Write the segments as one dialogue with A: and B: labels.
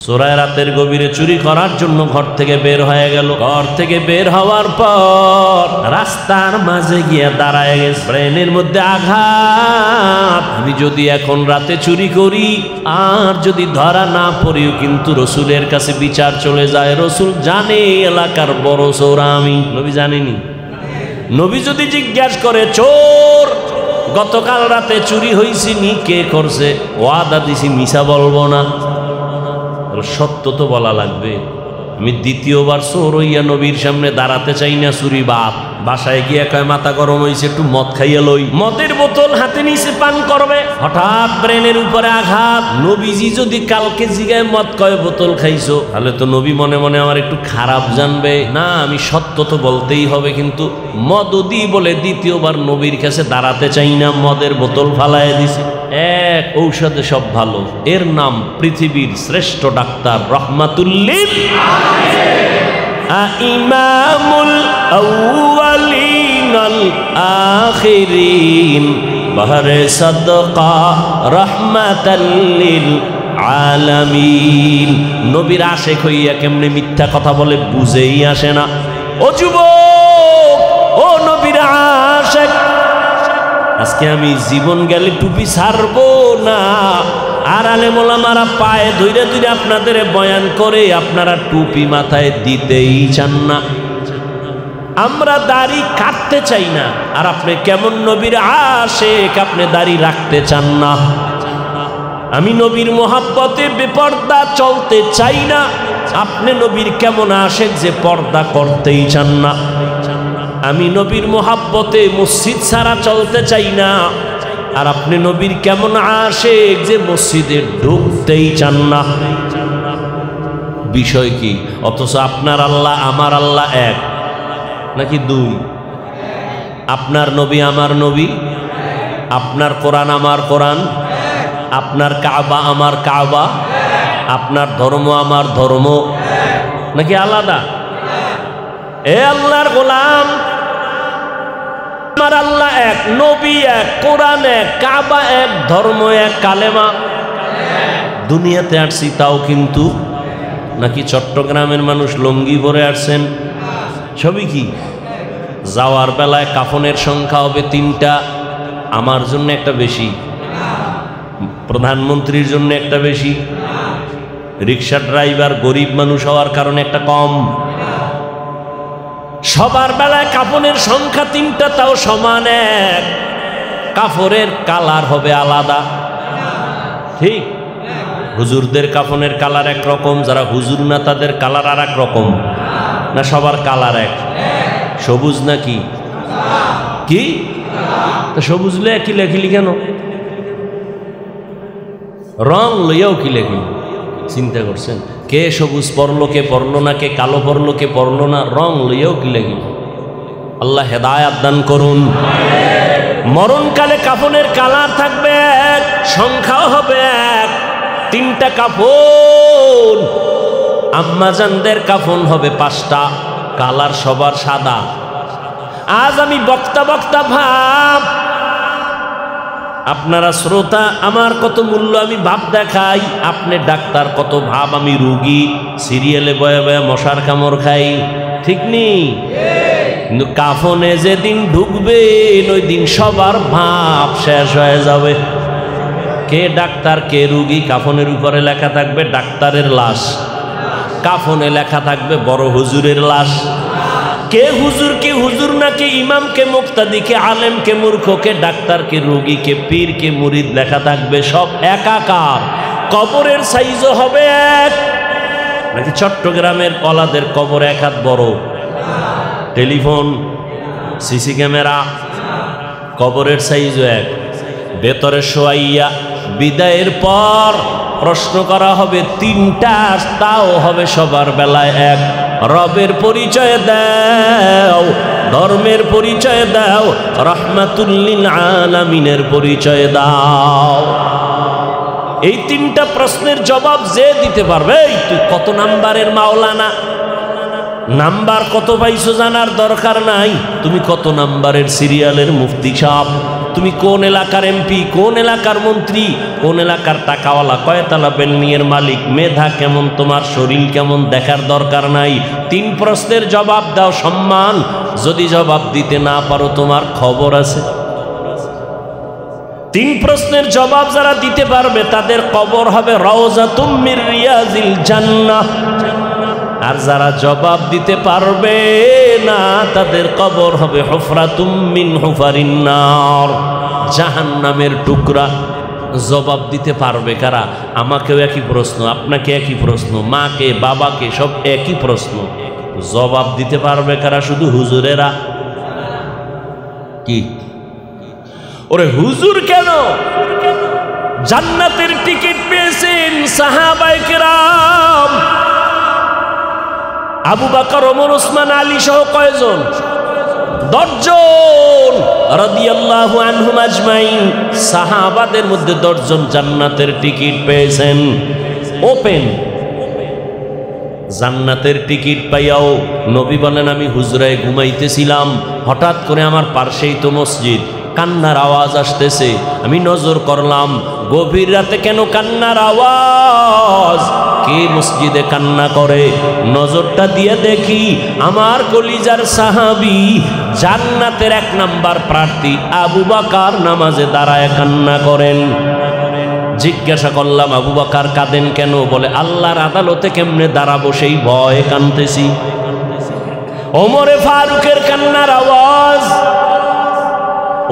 A: চোরায় রাতের গভীরে চুরি করার জন্য ঘর থেকে বের হয়ে গেল। ঘর থেকে বের হওয়ার পর রাস্তার মাঝে গিয়ে দাঁড়ায় গেছে। ব্রেনের মধ্যে আঘাত, আমি যদি এখন রাতে চুরি করি আর যদি ধরা না পড়িও কিন্তু রসুলের কাছে বিচার চলে যায়। রসুল জানে এলাকার বড় চোর আমি। নবী জানেনি? নবী যদি জিজ্ঞাসা করে, চোর গতকাল রাতে চুরি হয়েছে নি, কে করছে? ওয়াদা দিছি মিছা বলবো না, সত্য তো বলা লাগবে। আমি দ্বিতীয়বার চোর হইয়া নবীর সামনে দাঁড়াতে চাই না। চুরি বাপ বাসায় গিয়ে কয় মাথা গরম হয়েছে, একটু মদ খাইয়া লই। মদের বোতল হাতে নিচে পান করবে, হঠাৎ ব্রেনের উপরে আঘাত। নবীজি যদি কালকে জিগায় মদ কয় বোতল খাইছো, তাহলে তো নবী মনে মনে আমার একটু খারাপ জানবে না। আমি সত্য তো বলতেই হবে, কিন্তু মদ দি বলে দ্বিতীয়বার নবীর কাছে দাঁড়াতে চাই না। মদের বোতল ফালায় দিছে। এক ঔষধে সব ভালো, এর নাম পৃথিবীর শ্রেষ্ঠ ডাক্তার রহমাতুল্লিল ইমামুল আউয়ালিন আল আখিরিন বাহরে সাদকা রাহমাতাল লিল আলামিন। নবীর আশেক হইয়া কেমনে মিথ্যা কথা বলে বুঝেই আসে না। ও যুবক, ও নবীর আশেক, আজকে আমি জীবন গেলে টুপি ছাড়বো না। আর আলেম ওলামারা পায়ে ধইরে ধইরে আপনাদের বয়ান করে, আপনারা টুপি মাথায় দিতেই চান না। আমরা দাড়ি কাটতে চাই না, আর আপনি কেমন নবীর আশেক, আপনি দাড়ি রাখতে চান না। আমি নবীর মোহাব্বতে বেপর্দা চলতে চাই না, আপনি নবীর কেমন আশেক যে পর্দা করতেই চান না। আমি নবীর মোহাব্বতে মসজিদ ছাড়া চলতে চাই না, আর আপনি নবীর কেমন আশেক যে মসজিদে ঢুকতেই চান না। বিষয় কি? অথচ আপনার আল্লাহ আমার আল্লাহ এক নাকি দুই? আপনার নবী আমার নবী, আপনার কোরআন আমার কোরআন, আপনার কাবা আমার কাবা, আপনার ধর্ম আমার ধর্ম, নাকি আলাদা? এ আল্লাহর গোলাম, আমার আল্লাহ এক, নবী এক, কোরআন এক, কাবা এক, ধর্ম এক, কালেমা। দুনিয়াতে আসছি তাও কিন্তু নাকি চট্টগ্রামের মানুষ লুঙ্গি পরে আসছেন? সবই কি? যাওয়ার বেলায় কাফনের সংখ্যা হবে 3টা, আমার জন্য একটা বেশি, প্রধানমন্ত্রীর জন্য একটা বেশি, রিক্সা ড্রাইভার গরিব মানুষ হওয়ার কারণে একটা কম। সবার বেলায় কাফনের সংখ্যা 3টা, তাও সমান এক। কাফনের কালার হবে আলাদা, ঠিক? হুজুরদের কাফনের কালার একরকম, যারা হুজুর না তাদের কালার আর এক রকম। না সবার কালার এক? সবুজ নাকি কি? তো সবুজ লইয়া কি লেখিলি কেন? রং লইয়াও কি লেখিলি? চিন্তা করছেন? কে সবুজ পড়লো, কে পড়লো না, কে কালো পড়লো, কে পড়লো না, রং লইয়াও কি লেখিল? আল্লাহ হেদায়াত দান করুন। মরণকালে কাফনের কালার থাকবে এক, সংখ্যাও হবে এক। 3টা কাফন। আম্মাজানদের কাফন হবে 5টা, কালার সবার সাদা। আজ আমি বক্তা বক্তা ভাব, আপনারা শ্রোতা, আমার কত মূল্য আমি ভাব দেখাই, আপনি ডাক্তার কত ভাব আমি রুগী। সিরিয়ালে বয়ে বয়ে মশার কামড় খাই, ঠিক নেই? কিন্তু কাফনে যেদিন ঢুকবে ওই দিন সবার ভাব শেষ হয়ে যাবে। কে ডাক্তার কে রুগী? কাফনের উপরে লেখা থাকবে ডাক্তারের লাশ, কাফনে লেখা থাকবে বড় হুজুরের লাশ। কে হুজুর কে হুজুর না, কে ইমাম কে মুক্তাদি, কে আলেম কে মূর্খ, কে ডাক্তার কে রোগী, কে পীর কে মুরিদ লেখা থাকবে সব একাকার। কবরের সাইজও হবে এক। নাকি চট্টগ্রামের পলাদের কবর 1 হাত বড়, টেলিফোন, সিসি ক্যামেরা, কবরের সাইজও এক। ভেতরে শোয়াইয়া বিদায়ের পর প্রশ্ন করা হবে 3টা, তাও হবে সবার বেলায় এক। রবের পরিচয় দাও, ধর্মের পরিচয় দাও, রাহমাতুল লিল আলামিনের পরিচয় দাও। এই 3টা প্রশ্নের জবাব যে দিতে পারবে, তুই কত নাম্বারের মাওলানা, নাম্বার কত পাইছো জানার দরকার নাই, তুমি কত নাম্বারের সিরিয়ালের মুফতি সাহেব। তুমি কোন এলাকার এমপি, কোন এলাকার মন্ত্রী, কোন এলাকার টাকাওয়ালা, কয়তলা বিল্ডিংয়ের মালিক, মেধা কেমন, তোমার শরীর কেমন দেখার দরকার নাই। 3 প্রশ্নের জবাব দাও, সম্মান। যদি জবাব দিতে না পারো তোমার খবর আছে। 3 প্রশ্নের জবাব যারা দিতে পারবে তাদের কবর হবে রাউযাতুম মির রিয়াজিল জান্নাহ। আর যারা জবাব দিতে পারবে না তাদের কবর হবে হুফরাতুম মিন হুফারিন নার, জাহান্নামের টুকরা। জবাব দিতে পারবে কারা? আমাকেও একই প্রশ্ন, আপনাকে একই প্রশ্ন, মাকে বাবাকে সব একই প্রশ্ন। জবাব দিতে পারবে কারা? শুধু হুজুরেরা। কি ওরে হুজুর কেন? জান্নাতের টিকিট পেয়েছেন সাহাবায়ে কেরাম, আবু বকর, ওমর, ওসমান, আলী সহ কয়জন? 10 জন রাদিয়াল্লাহু আনহুম আজমাইন। সাহাবাদের মধ্যে 10 জন জান্নাতের টিকিট পেয়েছেন। ওপেন জান্নাতের টিকিট পাইয়াও নবী বলেন, আমি হুজরায় ঘুমাইতেছিলাম, হঠাৎ করে আমার পাশেই তো মসজিদ, কান্নার আওয়াজ আসতেছে। আমি নজর করলাম গভীর রাতে কেন কান্নার আওয়াজ, কে মসজিদে কান্না করে? নজরটা দিয়ে দেখি আমার কলিজার সাহাবী, জান্নাতের 1 নাম্বার প্রার্থী আবু বকর নামাজে দাঁড়ায় কান্না করেন। জিজ্ঞাসা করলাম, আবু বকর কাঁদেন কেন? বলে, আল্লাহর আদালতে কেমনে দাঁড়াবো সেই ভয়ে কাঁদতেছি। ওমরে ফারুকের কান্নার আওয়াজ,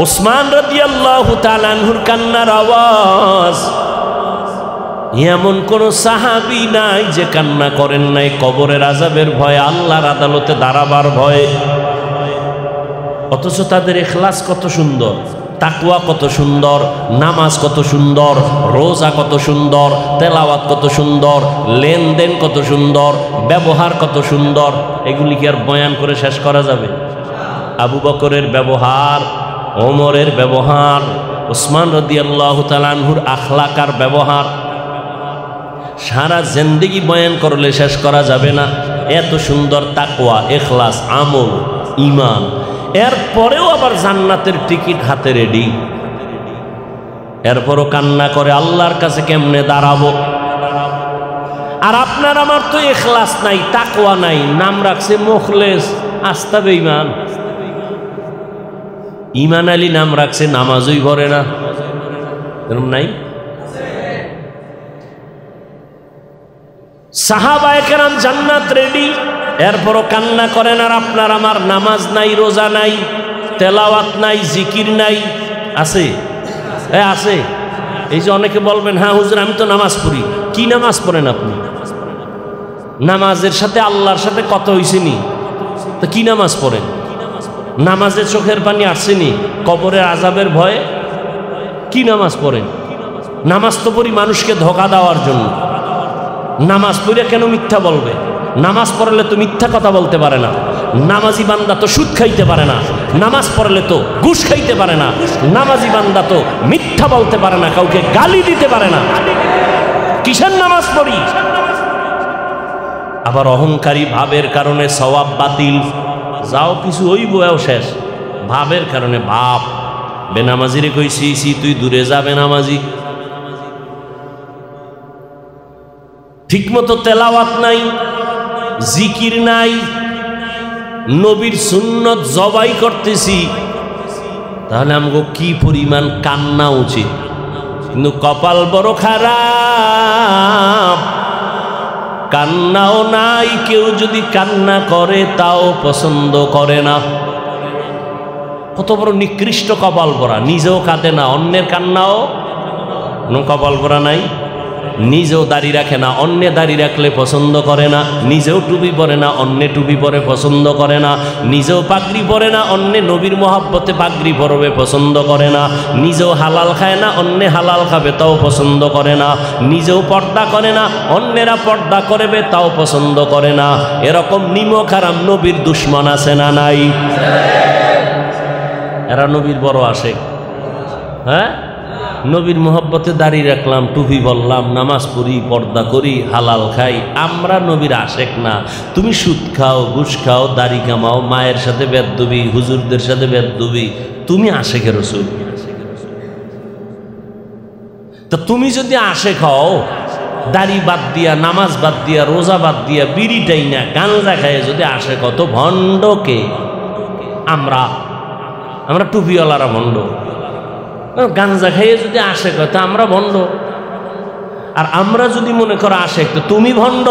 A: ওসমান রাদিয়াল্লাহু তাআলা আনহুর কান্নার আওয়াজ। এমন কোন সাহাবী নাই যে কান্না করেন নাই কবরের আযাবের ভয়ে, আল্লাহর আদালতে দাঁড়াবার ভয়ে। অথচ তাদের ইখলাস কত সুন্দর, তাকওয়া কত সুন্দর, নামাজ কত সুন্দর, রোজা কত সুন্দর, তেলাওয়াত কত সুন্দর, লেনদেন কত সুন্দর, ব্যবহার কত সুন্দর। এগুলি কি আর বয়ান করে শেষ করা যাবে? আবু বকরের ব্যবহার, ওমরের ব্যবহার, ওসমান রাদিয়াল্লাহু তাআলা আনহুর আখলাক আর ব্যবহার সারা জিন্দেগি বয়ান করলে শেষ করা যাবে না। এত সুন্দর তাকওয়া, ইখলাস, আমল, ঈমান, এরপরেও আবার জান্নাতের টিকিট হাতে রেডি। এরপরও কান্না করে আল্লাহর কাছে কেমনে দাঁড়াবো। আর আপনার আমার তো ইখলাস নাই, তাকওয়া নাই, নাম রাখছে মুখলেস, আস্তা বেঈমান। ঈমান আলী নাম রাখছে, নামাজই পড়ে না, এরকম নাই? সাহাবায়ে কেরাম জান্নাত রেডি, এরপরও কান্না করেন। আর আপনার আমার নামাজ নাই, রোজা নাই, তেলাওয়াত নাই, জিকির নাই। আছে? আছে। এই যে অনেকে বলবেন, হ্যাঁ হুজুর আমি তো নামাজ পড়ি। কি নামাজ পড়েন আপনি? নামাজের সাথে আল্লাহর সাথে কথা হইছেনি তো কি নামাজ পড়েন? নামাজে চোখের পানি আসছেনি কবরের আযাবের ভয়ে? কি নামাজ পড়েন? নামাজ তো পড়ি মানুষকে ধোঁকা দেওয়ার জন্য। নামাজ পড়ে কেন মিথ্যা বলবে? নামাজ পড়লে তো মিথ্যা কথা বলতে পারে না। নামাজি বান্দা তো সুদ খাইতে পারে না, নামাজ পড়লে তো ঘুষ খাইতে পারে না। নামাজি বান্দা তো মিথ্যা বলতে পারে না, কাউকে গালি দিতে পারে না। কিসের নামাজ পড়ি? আবার অহংকারী ভাবের কারণে সওয়াব বাতিল, যাও কিছু হইব এও শেষ। ভাবের কারণে ভাব, বেনামাজিরে কইছি তুই দূরে যা বেনামাজি। ঠিকমতো তেলাওয়াত নাই, জিকির নাই, নবীর সুন্নত জবাই করতেছি, তাহলে আমাকে কি পরিমাণ কান্না উচিত। কিন্তু কপাল বড় খারাপ, কান্নাও নাই। কেউ যদি কান্না করে তাও পছন্দ করে না। কত বড় নিকৃষ্ট কপাল পরা, নিজেও কাঁদে না, অন্যের কান্নাও কপাল পরা নাই। নিজেও দাড়ি রাখে না, অন্যে দাড়ি রাখলে পছন্দ করে না। নিজেও টুপি পরে না, অন্যে টুপি পরে পছন্দ করে না। নিজেও পাগড়ি পরে না, অন্যে নবীর মহব্বতে পাগড়ি পরবে পছন্দ করে না। নিজেও হালাল খায় না, অন্যে হালাল খাবে তাও পছন্দ করে না। নিজেও পর্দা করে না, অন্যেরা পর্দা করবে তাও পছন্দ করে না। এরকম নিমক হারাম নবীর দুশ্মন আছে না নাই? এরা নবীর বড় আশেক। হ্যাঁ, নবীর মোহব্বতে দাঁড়িয়ে রাখলাম, টুপি বললাম, নামাজ পড়ি, পর্দা করি, হালাল খাই, আমরা নবীর আশেক না। তুমি সুদ খাও, ঘুষ খাও, দাড়ি কামাও, মায়ের সাথে বেদবি, হুজুরদের সাথে বেদবি, তুমি আশেকের রাসূল। তো তুমি যদি আশেক হও, দাড়ি বাদ দিয়া, নামাজ বাদ দিয়া, রোজা বাদ দিয়া, বিড়িটাই না, গাঁজা খাইয়ে যদি আশেক হও, তো ভণ্ডকে আমরা টুপিওয়ালারা ভণ্ড। গাঁজা খাইয়ে যদি আশেক হয়, তো আমরা ভণ্ড। আর আমরা যদি মনে করো আশেক, তো তুমি ভণ্ড।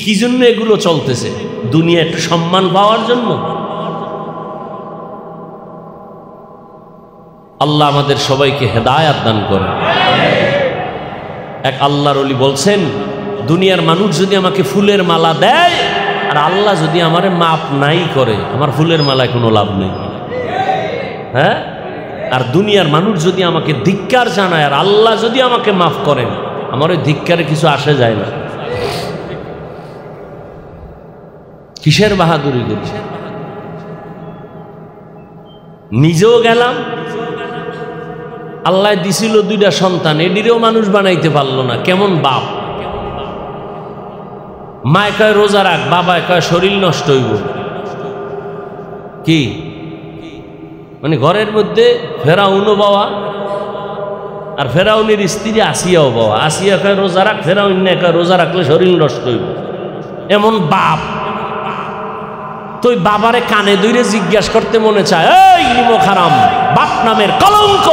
A: কি জন্য এগুলো চলতেছে? দুনিয়া একটু সম্মান পাওয়ার জন্য। আল্লাহ আমাদের সবাইকে হেদায়াত দান করে। এক আল্লাহর ওলি বলছেন, দুনিয়ার মানুষ যদি আমাকে ফুলের মালা দেয় আর আল্লাহ যদি আমারে মাপ নাই করে, আমার ফুলের মালায় কোনো লাভ নেই। হ্যাঁ, আর দুনিয়ার মানুষ যদি আমাকে ধিক্কার জানায় আর আল্লাহ যদি আমাকে মাফ করেন, আমার ওই ধিক্কারে কিছু আসে যায় না। কিসের বাহাদুরি করি? নিজেও গেলাম, আল্লাহ দিছিল দুইটা সন্তান, এটিরেও মানুষ বানাইতে পারলো না। কেমন বাপ! মায় কয় রোজা রাখ, বাবায় কয় শরীর নষ্ট হইব। কি মানে ঘরের মধ্যে ফেরাউনও বাবা, আর ফেরাউনের স্ত্রী আসিয়াও বাবা। আসিয়া কয় রোজা রাখ, ফেরাউন না কয় রোজা রাখলে শরীর নষ্ট হইব। এমন বাপ! তো ওই বাবারে কানে ধরে জিজ্ঞাসা করতে মনে চায়, এই নিমক হারাম, বাপ নামের কলঙ্ক!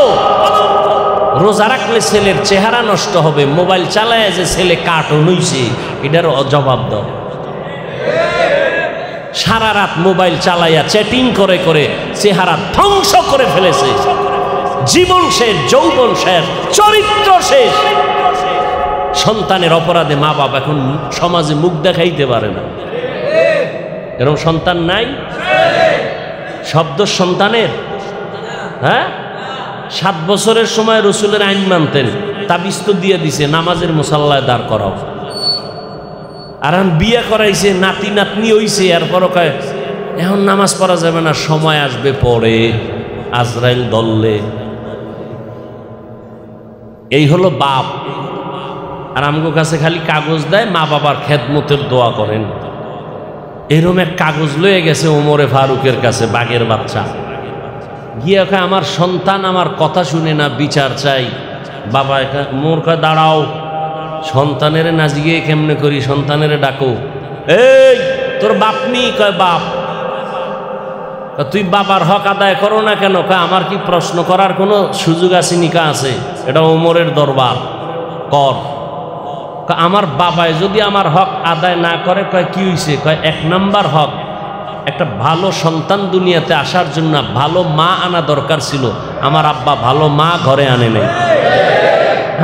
A: রোজা রাখলে ছেলের চেহারা নষ্ট হবে, মোবাইল চালায় যে ছেলে কার্টুন হইছে, এটার জবাব দাও। সারা রাত মোবাইল চালাইয়া চ্যাটিং করে করে চেহারা ধ্বংস করে ফেলেছে। জীবন শেষ, যৌবন শেষ, চরিত্র শেষ। সন্তানের অপরাধে মা বাবা এখন সমাজে মুখ দেখাইতে পারে না। এরকম সন্তান নাই? শব্দ সন্তানের। হ্যাঁ, 7 বছরের সময় রসুলের আইন মানতেন, তাবিজ তো দিয়ে দিছে নামাজের মুসাল্লায় দাঁড় করাও। আর এখন বিয়ে করাইছে, নাতি নাতনি হইছে, এরপরও কয় এখন নামাজ পড়া যাবে না, সময় আসবে পরে, আজরাইল দললে। এই হলো বাপ। আর আমগো কাছে খালি কাগজ দেয়, মা বাবার খেদমতের দোয়া করেন। এরকম এক কাগজ লয়ে গেছে ওমরে ফারুকের কাছে, বাঘের বাচ্চা গিয়ে কয় আমার সন্তান আমার কথা শুনে না, বিচার চাই। বাবা মোর কয় দাঁড়াও, সন্তানের না জিগে কেমনে করি, সন্তানের ডাকো। এই তোর বাপ নি? কয় বাপ। তুই বাবার হক আদায় করো না কেন? কয় আমার কি প্রশ্ন করার কোনো সুযোগ আছে নিকা আছে? এটা ওমরের দরবার, কর। আমার বাবায় যদি আমার হক আদায় না করে, কয় কি হইছে? কয় 1 নাম্বার হক, একটা ভালো সন্তান দুনিয়াতে আসার জন্য ভালো মা আনা দরকার ছিল। আমার আব্বা ভালো মা ঘরে আনে নাই।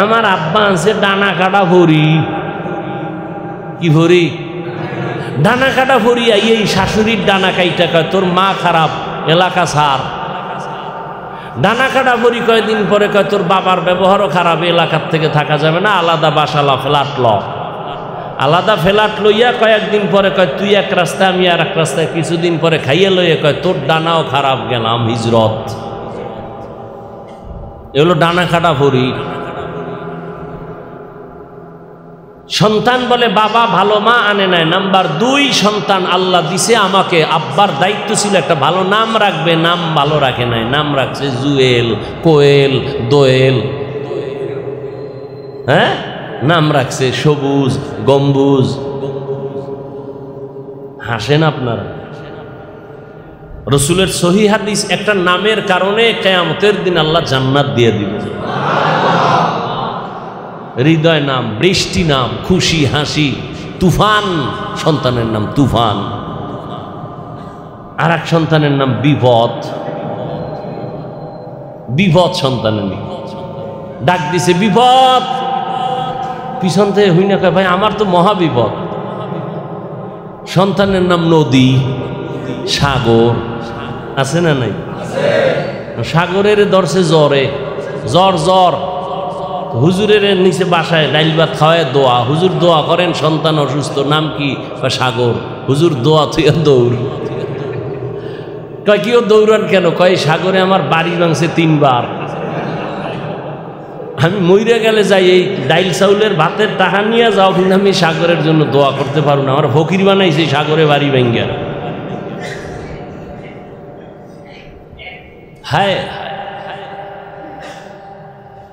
A: আমার আব্বা আনছে ডানা কাটা ভরি। কি ভরি? ডানা কাটা ভরিয়া। এই শাশুড়ির ডানা কাইটা কয় তোর মা খারাপ, এলাকা ছাড়। ডানা কাটা ভরি কয়দিন পরে কয় তোর বাবার ব্যবহারও খারাপ, এলাকার থেকে থাকা যাবে না, আলাদা বাসালা ফ্ল্যাট ল। আলাদা ফ্ল্যাট লইয়া কয়েকদিন পরে কয় তুই এক রাস্তায় আমি আর এক রাস্তায়। কিছুদিন পরে খাইয়ে লইয়া কয় তোর ডানাও খারাপ, গেলাম হিজরত। এগুলো ডানা কাটা ভরি। সন্তান বলে বাবা ভালো মা আনে নাই। নাম্বার 2, সন্তান আল্লাহ দিছে আমাকে, আব্বার দায়িত্ব ছিল একটা ভালো নাম রাখবে, নাম ভালো রাখে নাই। নাম রাখছে জুয়েল, কোয়েল, দোয়েল। হ্যাঁ, নাম রাখছে সবুজ, গম্বুজ। হাসেন আপনারা। রসুলের সহিহ হাদিস, একটা নামের কারণে কিয়ামতের দিন আল্লাহ জান্নাত দিয়ে দিবে। হৃদয় নাম, বৃষ্টি নাম, খুশি হাসি। তুফান সন্তানের নাম তুফান। আর এক সন্তানের নাম বিপদ। বিপদ সন্তানের নাম। ডাক দিছে বিপদ, পিছন থেকে হই না কয় ভাই আমার তো মহা বিপদ। সন্তানের নাম নদী, সাগর। আছে না নাই? সাগরের ধরছে জ্বরে, জ্বর জ্বর। হুজুরের নিচে বাসায় ডাইল ভাত খাওয়ায় দোয়া। হুজুর দোয়া করেন সন্তান অসুস্থ, নাম কি? সাগর। হুজুর দোয়া তুই দৌড়। কয় কিও দৌড়ান কেন? কয় সাগরে আমার বাড়ি ভাঙছে 3 বার। আমি মইরা গেলে যাই, এই ডাইল চাউলের ভাতের টাকা নিয়ে যাও, কিন্তু আমি সাগরের জন্য দোয়া করতে পারবো না। আমার ফকির বানাইছে সাগরে বাড়ি ভাঙ্গা। হায়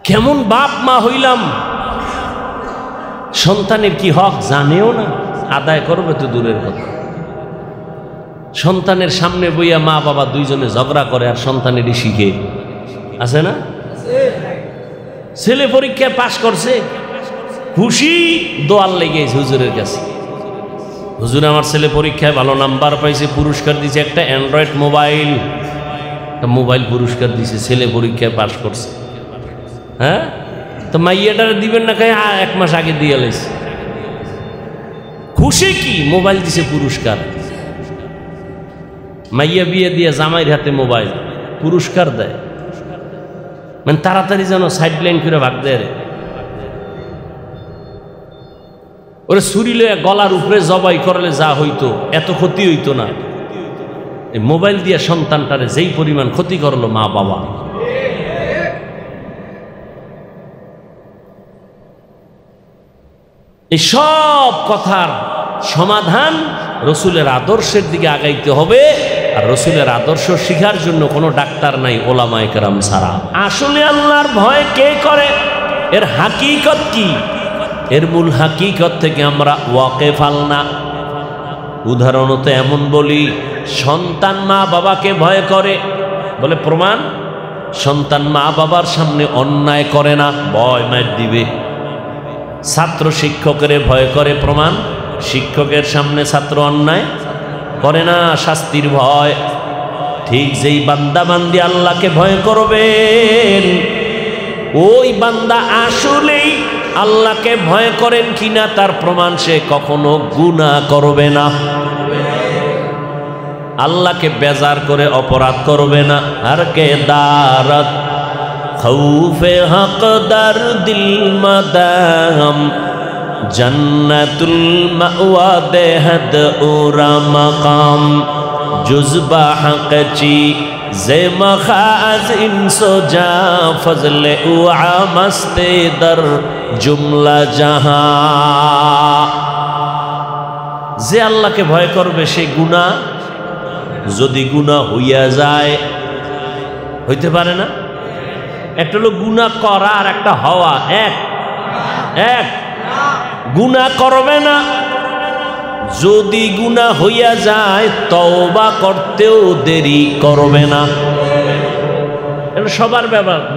A: কেমন বাপ মা হইলাম, সন্তানের কি হক জানেও না, আদায় করবে তো দূরের কথা। সন্তানের সামনে বইয়া মা বাবা দুইজনে ঝগড়া করে আর সন্তানেরই শিখে। আছে না? ছেলে পরীক্ষায় পাশ করছে, খুশি, দোয়াল লেগে হুজুরের কাছে, হুজুর আমার ছেলে পরীক্ষায় ভালো নাম্বার পাইছে, পুরস্কার দিছে একটা অ্যান্ড্রয়েড মোবাইল, একটা মোবাইল পুরস্কার দিছে, ছেলে পরীক্ষায় পাশ করছে। হ্যাঁ, তো মাইয়াটারে দিবেন না, খাই 1 মাস আগে দিয়ে লাইছে। খুশি কি, মোবাইল দিছে পুরস্কার। মাইয়া বিয়ে দিয়ে জামাইয়ের হাতে মোবাইল, পুরস্কার দেয়, মানে তাড়াতাড়ি যেন সাইড লাইন করে ভাগ দেয়। ওরে ছুরি লইয়া গলার উপরে জবাই করলে যা হইতো এত ক্ষতি হইতো না, এই মোবাইল দিয়ে সন্তানটারে যেই পরিমাণ ক্ষতি করলো মা বাবা। এই সব কথার সমাধান রসুলের আদর্শের দিকে আগাইতে হবে। আর রসুলের আদর্শ শিখার জন্য কোনো ডাক্তার নাই, ওলামায়ে কেরাম ছাড়া। আসলে আল্লাহর ভয় কে করে, এর হাকিকত কি, এর মূল হাকিকত থেকে আমরা ওয়াকেফাল না। উদাহরণত এমন বলি, সন্তান মা বাবাকে ভয় করে, বলে প্রমাণ, সন্তান মা বাবার সামনে অন্যায় করে না, ভয় মার দিবে। ছাত্র শিক্ষকের ভয় করে, প্রমাণ, শিক্ষকের সামনে ছাত্র অন্যায় করে না, শাস্তির ভয়। ঠিক যেই বান্দা বান্দি আল্লাহকে ভয় করবেন, ওই বান্দা আসলেই আল্লাহকে ভয় করেন কিনা তার প্রমাণ সে কখনো গুনাহ করবে না, আল্লাহকে বেজার করে অপরাধ করবে না। আর কে দারত খৌফে হকদার দিল মাদাম জন্নতুল মাওয়া বেহদ উরা মাকাম জুজবা হকচি যে মখাজ ইনসো যা ফজলে উআ মস্তে দর জুমলা জাহা। যে আল্লাহকে ভয় করবে সে গুনাহ, যদি গুনাহ হইয়া যায়, হইতে পারে না, একটা হলো গুনাহ করা আর একটা হওয়া, এক গুনাহ করবে না, যদি গুনাহ হইয়া যায় তওবা করতেও দেরি করবে না, এটা সবার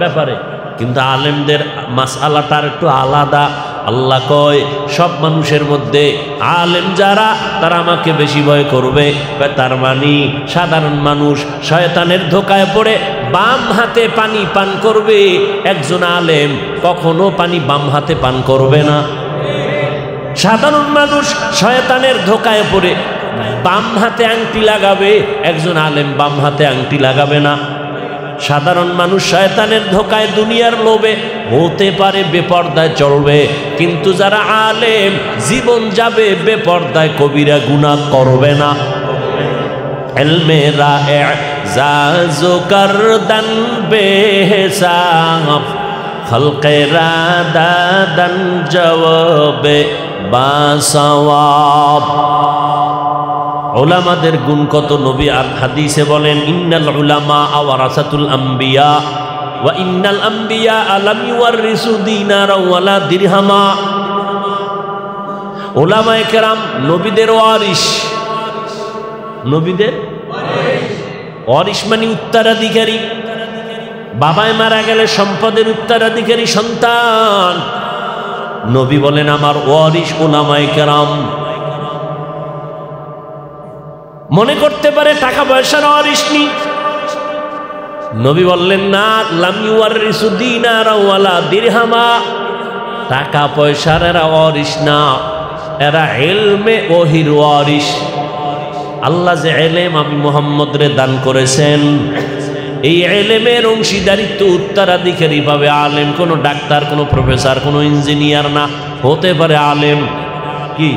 A: ব্যাপারে। কিন্তু আলেমদের মাসআলাটা একটু আলাদা। আল্লাহ কয় সব মানুষের মধ্যে আলেম যারা তারা আমাকে বেশি ভয় করবে, তার মানে সাধারণ মানুষ শয়তানের ধোকায় পড়ে বাম হাতে পানি পান করবে, একজন আলেম কখনো পানি বাম হাতে পান করবে না। সাধারণ মানুষ শয়তানের ধোকায় পড়ে বাম হাতে আংটি লাগাবে, একজন আলেম বাম হাতে আংটি লাগাবে না। সাধারণ মানুষ শয়তানের ধোকায় দুনিয়ার লোভে হতে পারে বেপরদায় চলবে, কিন্তু যারা আলেম জীবন যাবে বেপরদায়, কবিরা গুনাহ করবে না। ইলমে রায়ে জাজো করদন বেহিসাব খলকে রাদাদন জওয়াবে বাসওয়াব। উলামাদের গুণ কত, নবী আর হাদিসে বলেন ইন্নাল উলামা ওয়ারাসাতুল আম্বিয়া ওয়া ইন্নাল আম্বিয়া লাম ইউরিসু দিনারা ওয়ালা দিরহামা। উলামায়ে কেরাম নবীদের ওয়ারিস, নবীদের ওয়ারিস মানে উত্তরাধিকারী। বাবায় মারা গেলে সম্পদের উত্তরাধিকারী সন্তান। নবী বলেন আমার ওয়ারিস উলামায়ে কেরাম। মনে করতে পারে টাকা পয়সার ওয়ারিস নি, নবী বললেন না, লাম ইউরিসু দিনারা ওয়ালা দিরহামা, টাকা পয়সার এরা ওয়ারিস না, এরা ইলমে ওহির ওয়ারিস। আল্লাহ যে ইলম আমি মুহাম্মদ রে দান করেছেন, এই ইলমের অংশীদারিত্ব উত্তরাধিকারী পাবে আলেম। কোনো ডাক্তার, কোনো প্রফেসর, কোনো ইঞ্জিনিয়ার না, হতে পারে আলেম। কি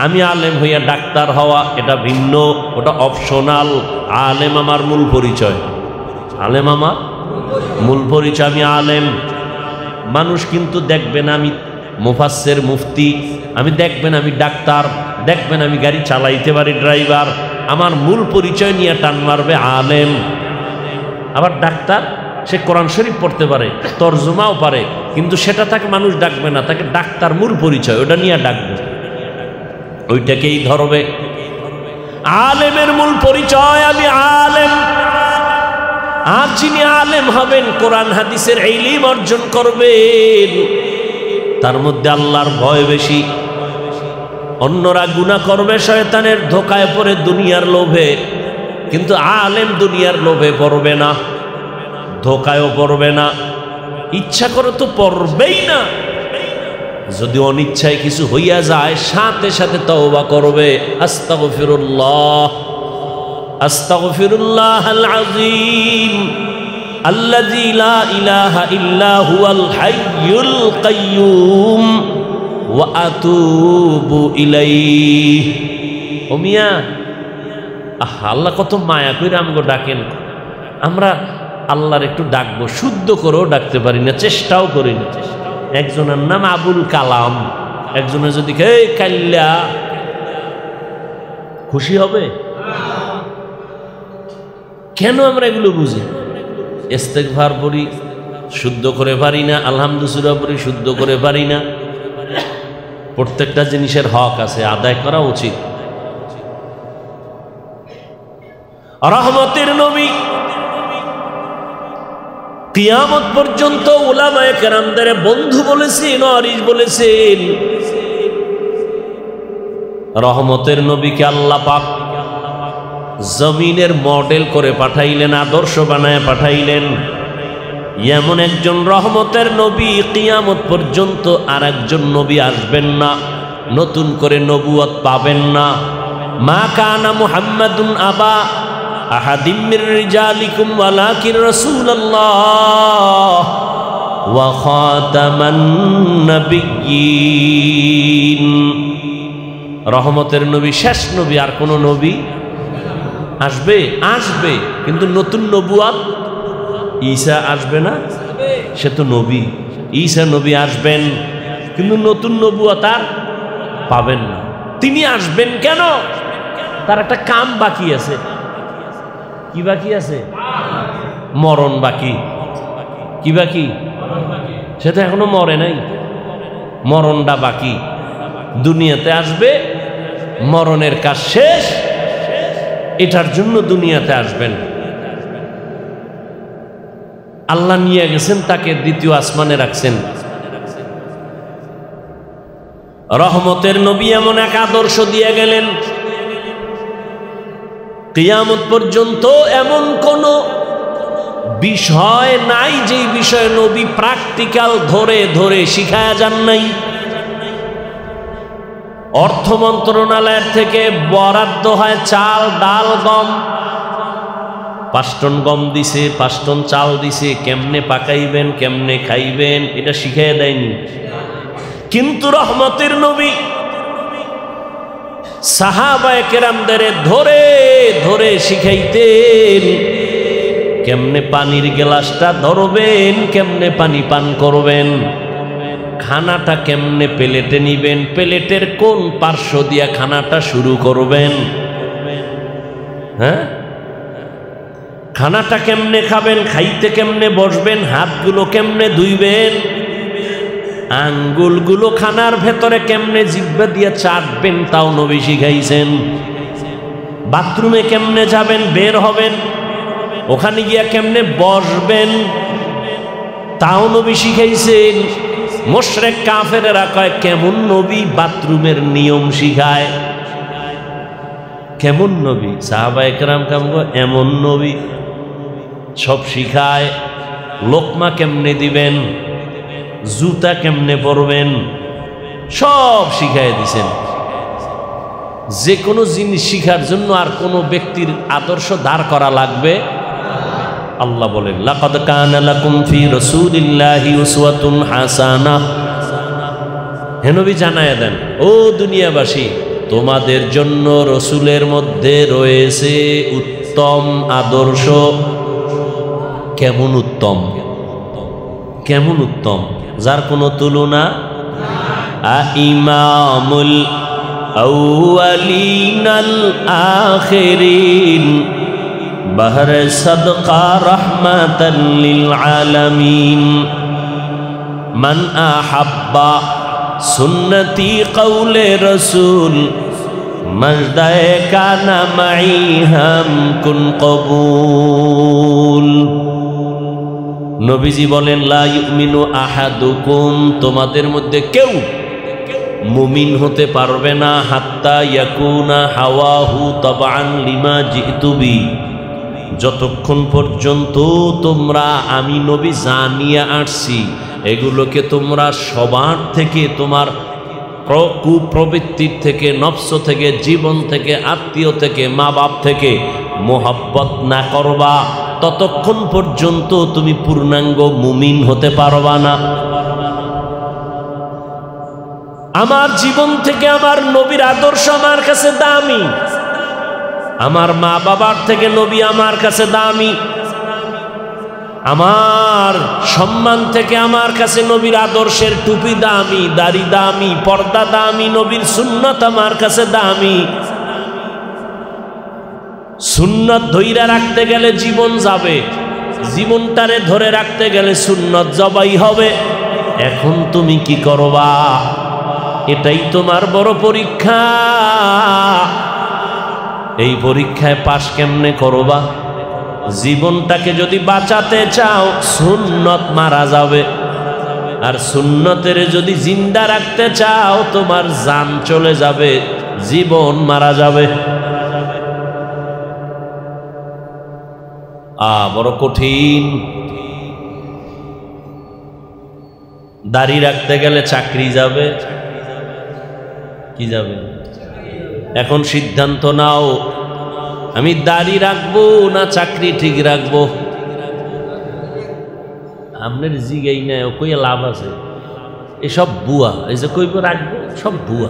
A: আমি আলেম হইয়া ডাক্তার হওয়া এটা ভিন্ন, ওটা অপশনাল। আলেম আমার মূল পরিচয়, আলেম আমার মূল পরিচয়, আমি আলেম। মানুষ কিন্তু দেখবেন আমি মুফাসসির, মুফতি, আমি দেখবেন আমি ডাক্তার, দেখবেন আমি গাড়ি চালাইতে পারি, ড্রাইভার, আমার মূল পরিচয় নিয়ে টান মারবে আলেম। আবার ডাক্তার, সে কোরআন শরীফ পড়তে পারে, তর্জমাও পারে, কিন্তু সেটা তাকে মানুষ ডাকবে না, তাকে ডাক্তার মূল পরিচয় ওটা নিয়ে ডাকবে, ওইটাকেই ধরবে। আলেমের মূল পরিচয় আমি আলেম। আর যিনি আলেম হবেন, কোরআন হাদিসের ইলম অর্জন করবেন, তার মধ্যে আল্লাহর ভয় বেশি। অন্যরা গুনাহ করবে শয়তানের ধোকায় পড়ে দুনিয়ার লোভে, কিন্তু আলেম দুনিয়ার লোভে পড়বে না, ধোকায়ও পড়বে না, ইচ্ছা করে তো পড়বেই না। যদি অনিচ্ছায় কিছু হইয়া যায় সাথে সাথে তওবা করবে, আস্তাগফিরুল্লাহ আস্তাগফিরুল্লাহাল আযীম আল্লাযী লা ইলাহা ইল্লা হুয়াল হাইয়ুল কাইয়্যুম ওয়া আতুবু ইলাইহি। ও মিয়া, আল্লাহ কত মায়া কইরা আমগো ডাকেন, আমরা আল্লাহর একটু ডাকবো, শুদ্ধ করেও ডাকতে পারি না, চেষ্টাও করি না। একজনের নাম আবুল কালাম, একজনের যদি হে কাল্লা, খুশি হবে? কেন আমরা এগুলো বুঝি? ইস্তেগফার পড়ি, শুদ্ধ করে পারি না, আলহামদুলিল্লাহ পড়ি, শুদ্ধ করে পারি না। প্রত্যেকটা জিনিসের হক আছে, আদায় করা উচিত। রহমতের নবী কিয়ামত পর্যন্ত উলামায়ে কেরামদের বন্ধু বলেছেন, ওয়ারিস বলেছেন। রহমতের নবীকে আল্লাহ পাক জমিনের মডেল করে পাঠাইলেন, আদর্শ বানায় পাঠাইলেন। এমন একজন রহমতের নবী কিয়ামত পর্যন্ত আর একজন নবী আসবেন না, নতুন করে নবুয়ত পাবেন না। মা কানা মুহাম্মাদুন আবা আহাদিম মির রিজালিকুম ওয়ালাকিন রাসূলুল্লাহ ওয়া খাতামান নাবিয়্যিন। রহমতের নবী শেষ নবী, আর কোন নবী আসবে? আসবে, কিন্তু নতুন নবুয়ত। ঈসা আসবে না? সে তো নবী। ঈসা নবী আসবেন, কিন্তু নতুন নবুয়ত আর পাবেন না। তিনি আসবেন কেন? তার একটা কাম বাকি আছে। কি বাকি আছে? মরণ বাকি। কি বাকি? সে তো এখনো মরে নাই, মরণটা বাকি। দুনিয়াতে আসবে, মরণের কাজ শেষ, এটার জন্য দুনিয়াতে আসবেন। আল্লাহ নিয়ে গেছেন তাকে, দ্বিতীয় আসমানে রাখছেন। রহমতের নবী এমন এক আদর্শ দিয়ে গেলেন, কিয়ামত পর্যন্ত এমন কোন বিষয় নাই যেই বিষয়ে নবী প্র্যাকটিক্যাল ধরে ধরে শিখায়া যান নাই। অর্থ মন্ত্রণালয়ের থেকে বরাদ্দ হয় চাল, ডাল, গম। 5 টন গম দিছে, 5 টন চাল দিছে, কেমনে পাকাইবেন, কেমনে খাইবেন, এটা শিখাইয়া দেয়নি। কিন্তু রহমতের নবী সাহাবায়ে কেরামদের ধরে ধরে শিখাইতেন, কেমনে পানির গ্লাসটা ধরবেন, কেমনে পানি পান করবেন, খানাটা কেমনে প্লেটে নিবেন, প্লেটের কোন পার্শ্ব দিয়া খানাটা শুরু করবেন, হ্যাঁ, খানাটা কেমনে খাবেন, খাইতে কেমনে বসবেন, হাতগুলো কেমনে ধুইবেন, আঙ্গুলগুলো খানার ভেতরে কেমনে জিহ্বা দিয়ে চাটবেন, তাও নবী শিখাইছেন। বাথরুমে কেমনে যাবেন, বের হবেন, ওখানে গিয়া কেমনে বসবেন, তাও নবী শিখাইছেন। মুশরিক কাফেরেরা কয় কেমন নবী বাথরুমের নিয়ম শিখায়, কেমন নবী? সাহাবায়ে কেরাম কামগো এমন নবী সব শিখায়। লোকমা কেমনে দিবেন, জুতা কেমনে পরবেন, সব শিখাই দিছেন। যে কোনো জিনিস শিখার জন্য আর কোনো ব্যক্তির আদর্শ দাঁড় করা লাগবে। আল্লাহ বলেন, লাকাদ কানা লাকুম ফি রাসূলিল্লাহি উসওয়াতুন হাসানাহ। হে নবী জানায়া দেন, ও দুনিয়াবাসী, তোমাদের জন্য রসুলের মধ্যে রয়েছে উত্তম আদর্শ। কেমন উত্তম? কেমন উত্তম? যার কোনো তুলনা। ইমামুল আউয়ালিন আল আখিরিন बहरे सदका रहमतन लिल आलमीन मन अहब्बा सुन्नती कौले रसूल मजदाए काना मई हम कुन कबूल। नबीजी बोलेन ला युमिनु आहादुकुम তোমাদের মধ্যে কেউ মুমিন হতে পারবে না হাত্তা ইয়াকুনা হাওয়াহু তাবান লিমা জিতু বি, যতক্ষণ পর্যন্ত তোমরা আমি নবী জানিয়ে আসছি এগুলোকে তোমরা সবার থেকে তোমার কুপ্রবৃত্তির থেকে নফস থেকে জীবন থেকে আত্মীয় থেকে মা বাপ থেকে মোহাব্বত না করবা ততক্ষণ পর্যন্ত তুমি পূর্ণাঙ্গ মুমিন হতে পারবা না। আমার জীবন থেকে আমার নবীর আদর্শ আমার কাছে দামি, আমার মা বাবার থেকে নবী আমার কাছে দামি, আমার সম্মান থেকে আমার কাছে নবীর আদর্শের টুপি দামি, দাড়ি দামি, পর্দা দামি, নবীর সুন্নত আমার কাছে দামি। সুন্নত ধইরা রাখতে গেলে জীবন যাবে, জীবনটারে ধরে রাখতে গেলে সুন্নত জবাই হবে। এখন তুমি কি করবা? এটাই তোমার বড় পরীক্ষা। এই পরীক্ষায় পাশ কেমনে করবা? জীবনটাকে যদি বাঁচাতে চাও সুন্নত মারা যাবে, আর সুন্নতের যদি জিন্দা রাখতে চাও তোমার জান চলে যাবে, জীবন মারা যাবে। বড় কঠিন। দাড়ি রাখতে গেলে চাকরি যাবে, কি যাবে? এখন সিদ্ধান্ত নাও, আমি দাড়ি রাখবো না চাকরি ঠিক রাখবো? আপনার জিগাই না কইয়া লাভ আছে? এসব বুয়া। এই যে কইব রাখবো সব বুয়া।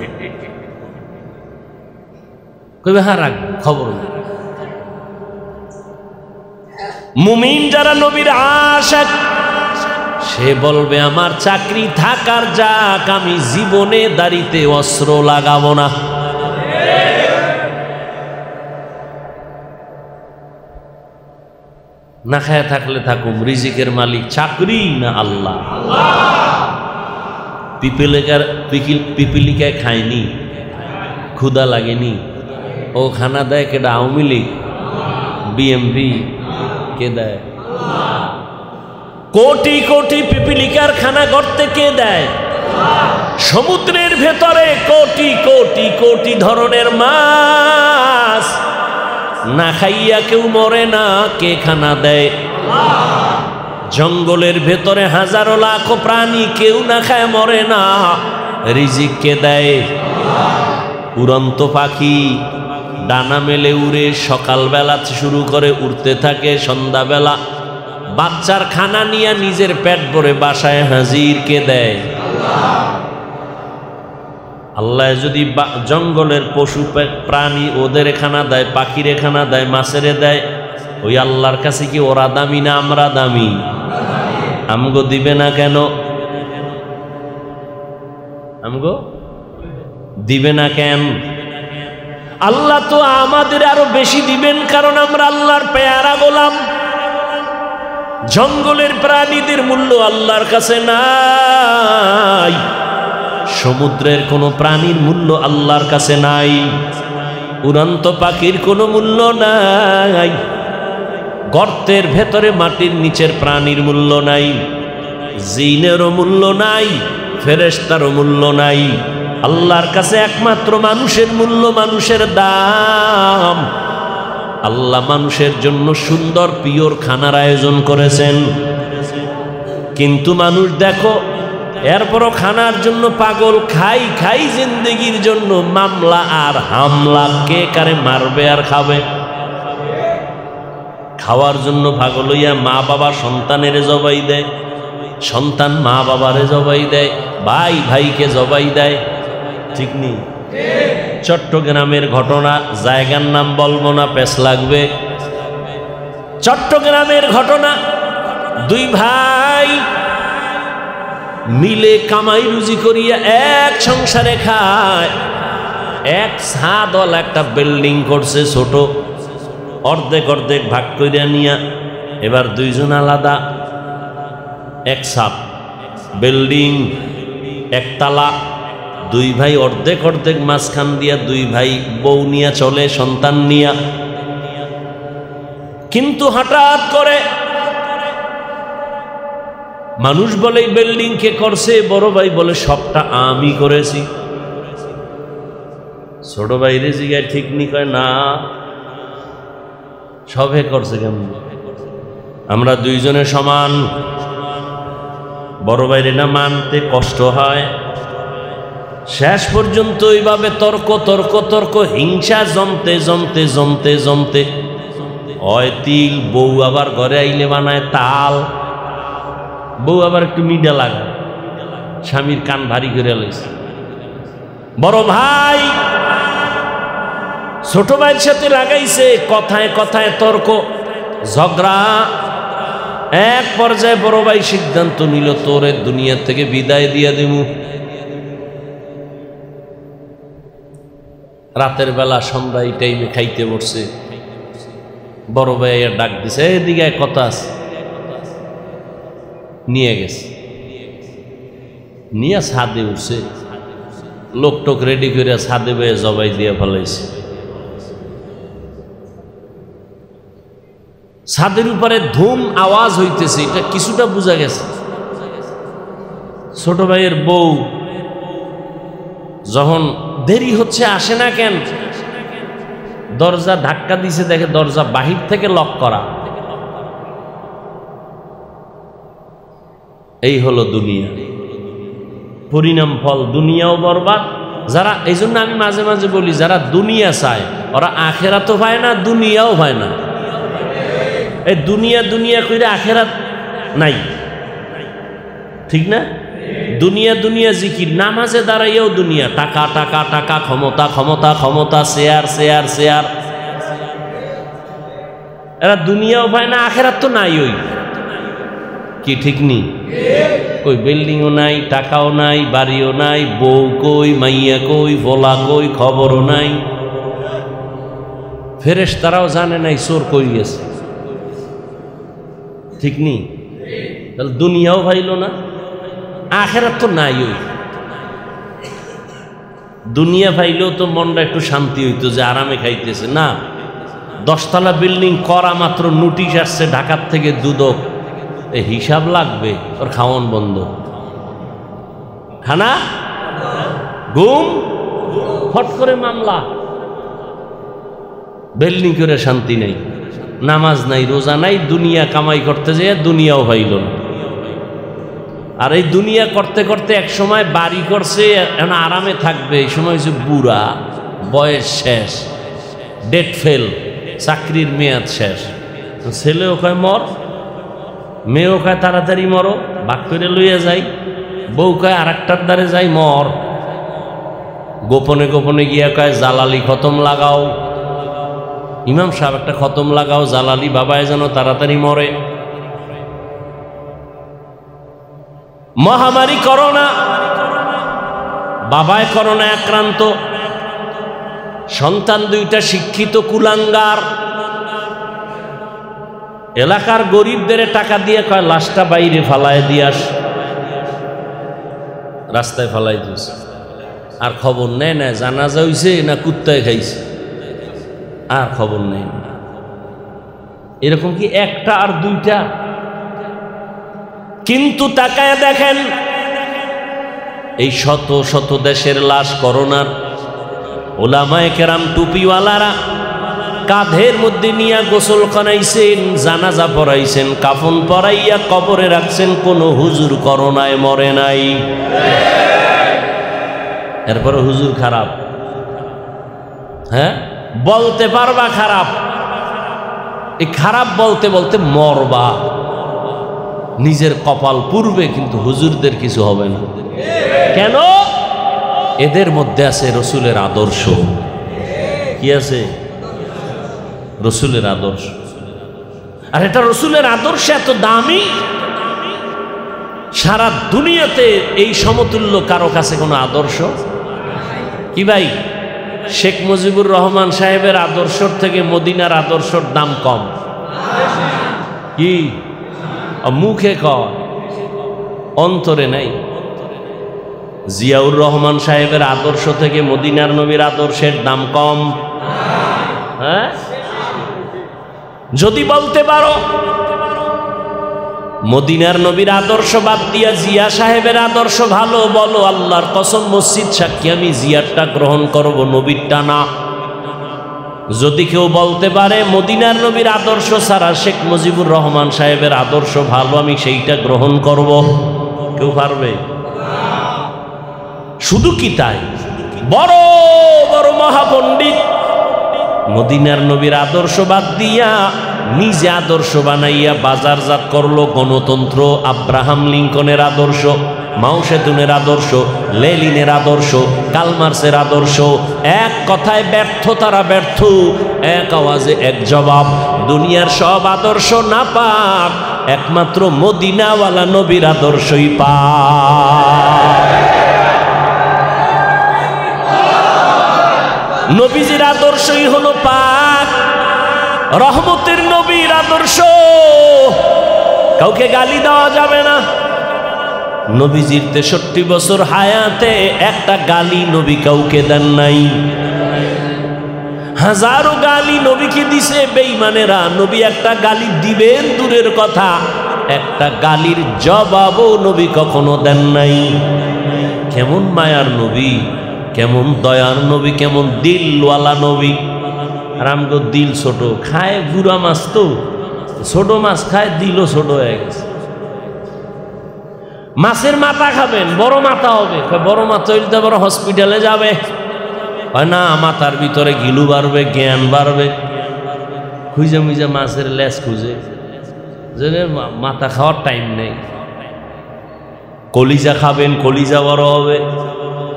A: কইবে হ্যাঁ রাখবো, খবর নেই। মুমিন যারা নবীর আশিক সে বলবে আমার চাকরি থাকার যাক, আমি জীবনে দাড়িতে অস্ত্র লাগাবো না। না খায় থাকলে থাকুম, রিজিকের মালিক চাকরি না আল্লাহ। পিপিলিকায় খায়নি, ক্ষুধা লাগেনি, ও খানা দেয় কেডা? আওয়ামী লীগ, বিএমপি কে দেয়? কোটি কোটি পিপিলিকার খানা গর্তে কে দেয়? সমুদ্রের ভেতরে কোটি কোটি কোটি ধরনের মাছ না খাইয়া কেউ মরে না, কে খানা দেয়? জঙ্গলের ভেতরে হাজারো লাখো প্রাণী কেউ না খায় মরে না, রিজিক কে দেয়? উড়ন্ত পাখি ডানা মেলে উড়ে সকালবেলা শুরু করে উড়তে থাকে, সন্ধ্যাবেলা বাচ্চার খানা নিয়ে নিজের পেট ভরে বাসায় হাজির, কে দেয়? আল্লাহ যদি জঙ্গলের পশু প্রাণী ওদের খানা দেয়, পাখিরে খানা দেয়, মাছেরে দেয়, ওই আল্লাহর কাছে কি ওরা দামি না আমরা দামি? আমগো দিবে না কেন? আমগো দিবে না কেন? আল্লাহ তো আমাদের আরো বেশি দিবেন, কারণ আমরা আল্লাহর পেয়ারা গোলাম। জঙ্গলের প্রাণীদের মূল্য আল্লাহর কাছে নাই, সমুদ্রের কোনো প্রাণীর মূল্য আল্লাহর কাছে নাই, উড়ন্ত পাখির কোনো মূল্য নাই, গর্তের ভেতরে মাটির নিচের প্রাণীর মূল্য নাই, জিনেরও মূল্য নাই, ফেরেশতারও মূল্য নাই। আল্লাহর কাছে একমাত্র মানুষের মূল্য, মানুষের দাম। আল্লাহ মানুষের জন্য সুন্দর পিওর খানার আয়োজন করেছেন, কিন্তু মানুষ দেখো এরপরও খানার জন্য পাগল, খাই খাই জিন্দেগির জন্য মামলা আর হামলা, কে কারে মারবে আর খাবে। খাওয়ার জন্য পাগল হইয়া মা বাবা সন্তানের জবাই দেয়, সন্তান মা বাবারে জবাই দেয়, ভাই ভাইকে জবাই দেয়, ঠিক নেই? চট্টগ্রামের ঘটনা, জায়গার নাম বলবো না, পেছ লাগবে। চট্টগ্রামের ঘটনা, দুই ভাই মিলে কামাই রুজি করিয়া এক সংসারে খায়। এক ছাদওয়ালা একটা বিল্ডিং করছে ছোট, অর্ধেক অর্ধেক ভাগ করিয়া নিয়া এবার দুইজন আলাদা, এক সাপ বিল্ডিং একতলা, দুই ভাই অর্ধেক অর্ধেক মাঝখান দিয়া দুই ভাই বউ নিয়া চলে, সন্তান নিয়া। কিন্তু হঠাৎ করে মানুষ বলে বিল্ডিং কে করছে, বড় ভাই বলে সবটা আমি করেছি। ছোট ভাইরে জিগায় ঠিক নি, কয় না সবে করছে কেমন, আমরা দুইজনে সমান। বড় ভাইরে না মানতে কষ্ট হয়। শেষ পর্যন্ত এইভাবে তর্ক তর্ক তর্ক, হিংসা জমতে জমতে জমতে জমতে হয় তিল। বউ আবার ঘরে আইলে বানায় তাল। বউ আবার একটু মিডা লাগায়, স্বামীর কান ভারী করে লাইছে। বড় ভাই ছোট ভাইয়ের সাথে লাগাইছে, কথায় কথায় তর্ক ঝগড়া। এক পর্যায়ে বড় ভাই সিদ্ধান্ত নিল, তোরে দুনিয়া থেকে বিদায় দিয়ে দেবো। রাতের বেলা সন্ধ্যায় টাইমে খাইতে বসছে, বড় ভাই ডাক দিছে, এদিকে কথা আছে। নিয়ে গেছে, নিয়ে ছাদে উঠছে, লোক টোক রেডি করে ছাদে বয়ে জবাই দিয়ে ফেলাইছে। ছাদের উপরে ধুম আওয়াজ হইতেছে, এটা কিছুটা বোঝা গেছে। ছোট ভাইয়ের বউ যখন দেরি হচ্ছে আসে না কেন, দরজা ধাক্কা দিছে, দেখে দরজা বাহির থেকে লক করা। এই হলো দুনিয়া, পরিণাম ফল দুনিয়াও বরবাদ। যারা, এই জন্য আমি মাঝে মাঝে বলি, যারা দুনিয়া চায় ওরা আখেরাতও পায় না, দুনিয়াও পায় না। এই দুনিয়া দুনিয়া কইরে আখেরাত নাই, ঠিক না? দুনিয়া দুনিয়া জিকির, নামাজে দাঁড়াইয়াও দুনিয়া, টাকা টাকা টাকা, ক্ষমতা ক্ষমতা ক্ষমতা, শেয়ার শেয়ার শেয়ার। এরা দুনিয়াও পায় না, আখেরাত তো নাই। ওই কি ঠিক নি? কই বিল্ডিংও নাই, টাকাও নাই, বাড়িও নাই, বউ কই, মাইয়া কই, ভোলা কই, খবরও নাই। ফেরেশতারাও জানে নাই চোর কই গেছে, ঠিক নি? তাহলে দুনিয়াও পাইল না, আখেরাত তো নাই। ওই দুনিয়া পাইলেও তো মনটা একটু শান্তি হইতো যে আরামে খাইতেছে না। 10 তলা বিল্ডিং করা মাত্র নোটিশ আসছে ঢাকার থেকে দুদক, এই হিসাব লাগবে, ওর খাওয়ান বন্ধ, খানা ঘুম, ফট করে মামলা। বিল্ডিং করে শান্তি নেই, নামাজ নাই, রোজা নাই, দুনিয়া কামাই করতে যেয়ে দুনিয়াও হইল না। আর এই দুনিয়া করতে করতে এক সময় বাড়ি করছে, এখন আরামে থাকবে, এই সময় হচ্ছে বুড়া, বয়স শেষ, ডেট ফেল, চাকরির মেয়াদ শেষ। ছেলেও কয় মর, মেয়েও কয় তাড়াতাড়ি মরো, ভাগ করে লইয়া যাই। বউ কয় আর একটার দ্বারে যাই, মর। গোপনে গোপনে গিয়া কয় জালালি খতম লাগাও, ইমাম সাহেব একটা খতম লাগাও, জালালি বাবায় যেন তাড়াতাড়ি মরে। মহামারী করোনা, বাবায় করোনা আক্রান্ত, সন্তান দুইটা শিক্ষিত কুলাঙ্গার। এলাকার গরিবদের টাকা দিয়ে কয় লাশটা বাইরে ফালায় দিয়াস, রাস্তায় ফালাই দিয়েছে। আর খবর নেয় না জানাজা হইছে না কুত্তায় খাইছে, আর খবর নেই। এরকম কি একটা আর দুইটা? কিন্তু তাকায় দেখেন এই শত শত দেশের লাশ করোনার, ওলামায়ে কেরাম টুপিওয়ালারা কাঁধের মধ্যে নিয়ে গোসল করাইছেন, জানাজা পড়াইছেন, কাফন পরাইয়া কবরে রাখছেন, কোন হুজুর করোনায় মরে নাই। এরপরে হুজুর খারাপ, হ্যাঁ বলতে পারবা খারাপ, এই খারাপ বলতে বলতে মরবা, নিজের কপাল পুড়বে, কিন্তু হুজুরদের কিছু হবে না। কেন? এদের মধ্যে আছে রসুলের আদর্শ। কি আছে? রসুলের আদর্শ। আর এটা রসুলের আদর্শ এত দামি, সারা দুনিয়াতে এই সমতুল্য কারো কাছে কোনো আদর্শ কি ভাই? শেখ মুজিবুর রহমান সাহেবের আদর্শর থেকে মদিনার আদর্শর দাম কম? কি মুখে কয়, অন্তরে নাই। জিয়াউর রহমান সাহেবের আদর্শ থেকে মদিনার নবীর আদর্শের দাম কম? হ্যাঁ, যদি বলতে পারো মদিনার নবীর আদর্শ বাদ দিয়া জিয়া সাহেবের আদর্শ ভালো, বলো আল্লাহর কসম মসজিদ সাক্ষী আমি জিয়ারটা গ্রহণ করব, নবীরটা না। যদি কেউ বলতে পারে মদিনার নবীর আদর্শ ছাড়া শেখ মুজিবুর রহমান সাহেবের আদর্শ ভালো, আমি সেইটা গ্রহণ করব, কেউ পারবে? শুধু কি তাই, বড় বড় মহাপণ্ডিত মদিনার নবীর আদর্শ বাদ দিয়া নিজে আদর্শ বানাইয়া বাজারজাত করলো গণতন্ত্র, আব্রাহাম লিঙ্কনের আদর্শ, মাও সেতুনের আদর্শ, লেনিনের আদর্শ, কালমার্সের আদর্শ। এক কথায় ব্যর্থ, তারা ব্যর্থ। এক আওয়াজে এক জবাব, দুনিয়ার সব আদর্শ না পাক, একমাত্র মদিনাওয়ালা নবীর আদর্শই পাক। নবীজির আদর্শই হলো পাক, রহমতের নবীর আদর্শ। কাউকে গালি দেওয়া যাবে না। নবীজির 63 বছর হায়াতে একটা গালি নবী কাউকে দেন নাই। হাজারো গালি নবীকে দিছে বেঈমানেরা, নবী একটা গালি দিবেন দূরের কথা, একটা গালির জবাবও নবী কখনো দেন নাই। কেমন মায়ার নবী, কেমন দয়ার নবী, কেমন দিলওয়ালা নবী। আর আমগো দিল ছোট, খায় বুড়া মাছ, তো ছোট মাছ খায়, দিলও ছোট হয়ে গেছে। মাছের মাথা খাবেন, বড় মাথা হবে, বড় মাথা হইলে তো বড় হসপিটালে যাবে, হয় না? মাথার ভিতরে গিলু বাড়বে, জ্ঞান বাড়বে। খুঁজে মুজে মাছের লেজ খুঁজে, যে মাথা খাওয়ার টাইম নেই। কলিজা খাবেন, কলিজা বড় হবে,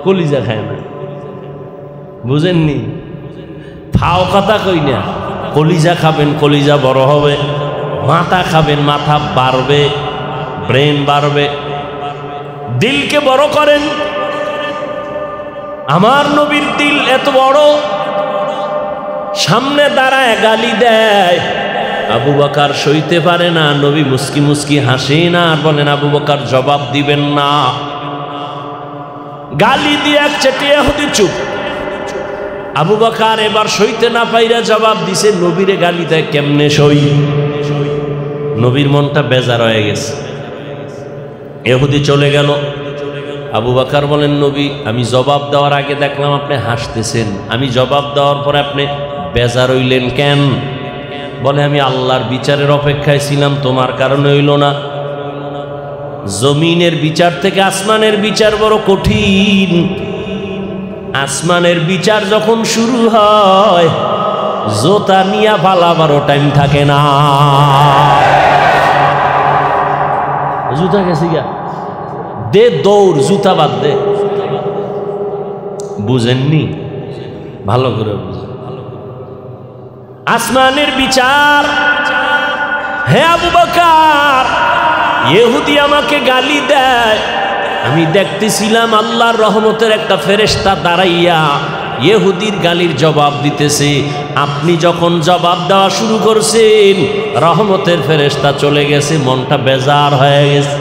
A: কলিজা খায় না, বুঝেননি? ফাও কথা কই না, কলিজা খাবেন, কলিজা বড় হবে। মাথা খাবেন, মাথা বাড়বে, ব্রেন বাড়বে। দিলকে বড় করেন। আমার নবীর দিল এত বড়, সামনে দাঁড়ায় গালি দেয়, আবু বকর সইতে পারে না। নবী মুস্কি মুস্কি হাসেন আর বলেন, আবু বকর জবাব দিবেন না। গালি দিয়ে চেটিয়ে হতে চুপ। আবু বকর এবার সইতে না পাইরা জবাব দিছে, নবীরে গালি দেয় কেমনে সই? নবীর মনটা বেজার হয়ে গেছে। ইহুদি চলে গেল। আবু বকর বলেন, নবী আমি জবাব দেওয়ার আগে দেখলাম আপনি হাসতেছেন, আমি জবাব দেওয়ার পরে আপনি বেজার হইলেন কেন? বলে, আমি আল্লাহর বিচারের অপেক্ষায় ছিলাম, তোমার কারণে হইল না। জমিনের বিচার থেকে আসমানের বিচার বড় কঠিন। আসমানের বিচার যখন শুরু হয়, জোতা নিয়া পালাবারও টাইম থাকে না। জুতা গেছে গা, দে দৌড়, জুতা বাদ দে। বুঝেননি? ভালো করে বুঝেন। আসমানের বিচার। হে আবু বকর, ইহুদি আমাকে গালি দেয়, আমি দেখতেছিলাম আল্লাহর রহমতের একটা ফেরেশতা দাঁড়াইয়া ইহুদির গালির জবাব দিতেছে। আপনি যখন জবাব দেওয়া শুরু করছেন, রহমতের ফেরেশতা চলে গেছে, মনটা বেজার হয়ে গেছে।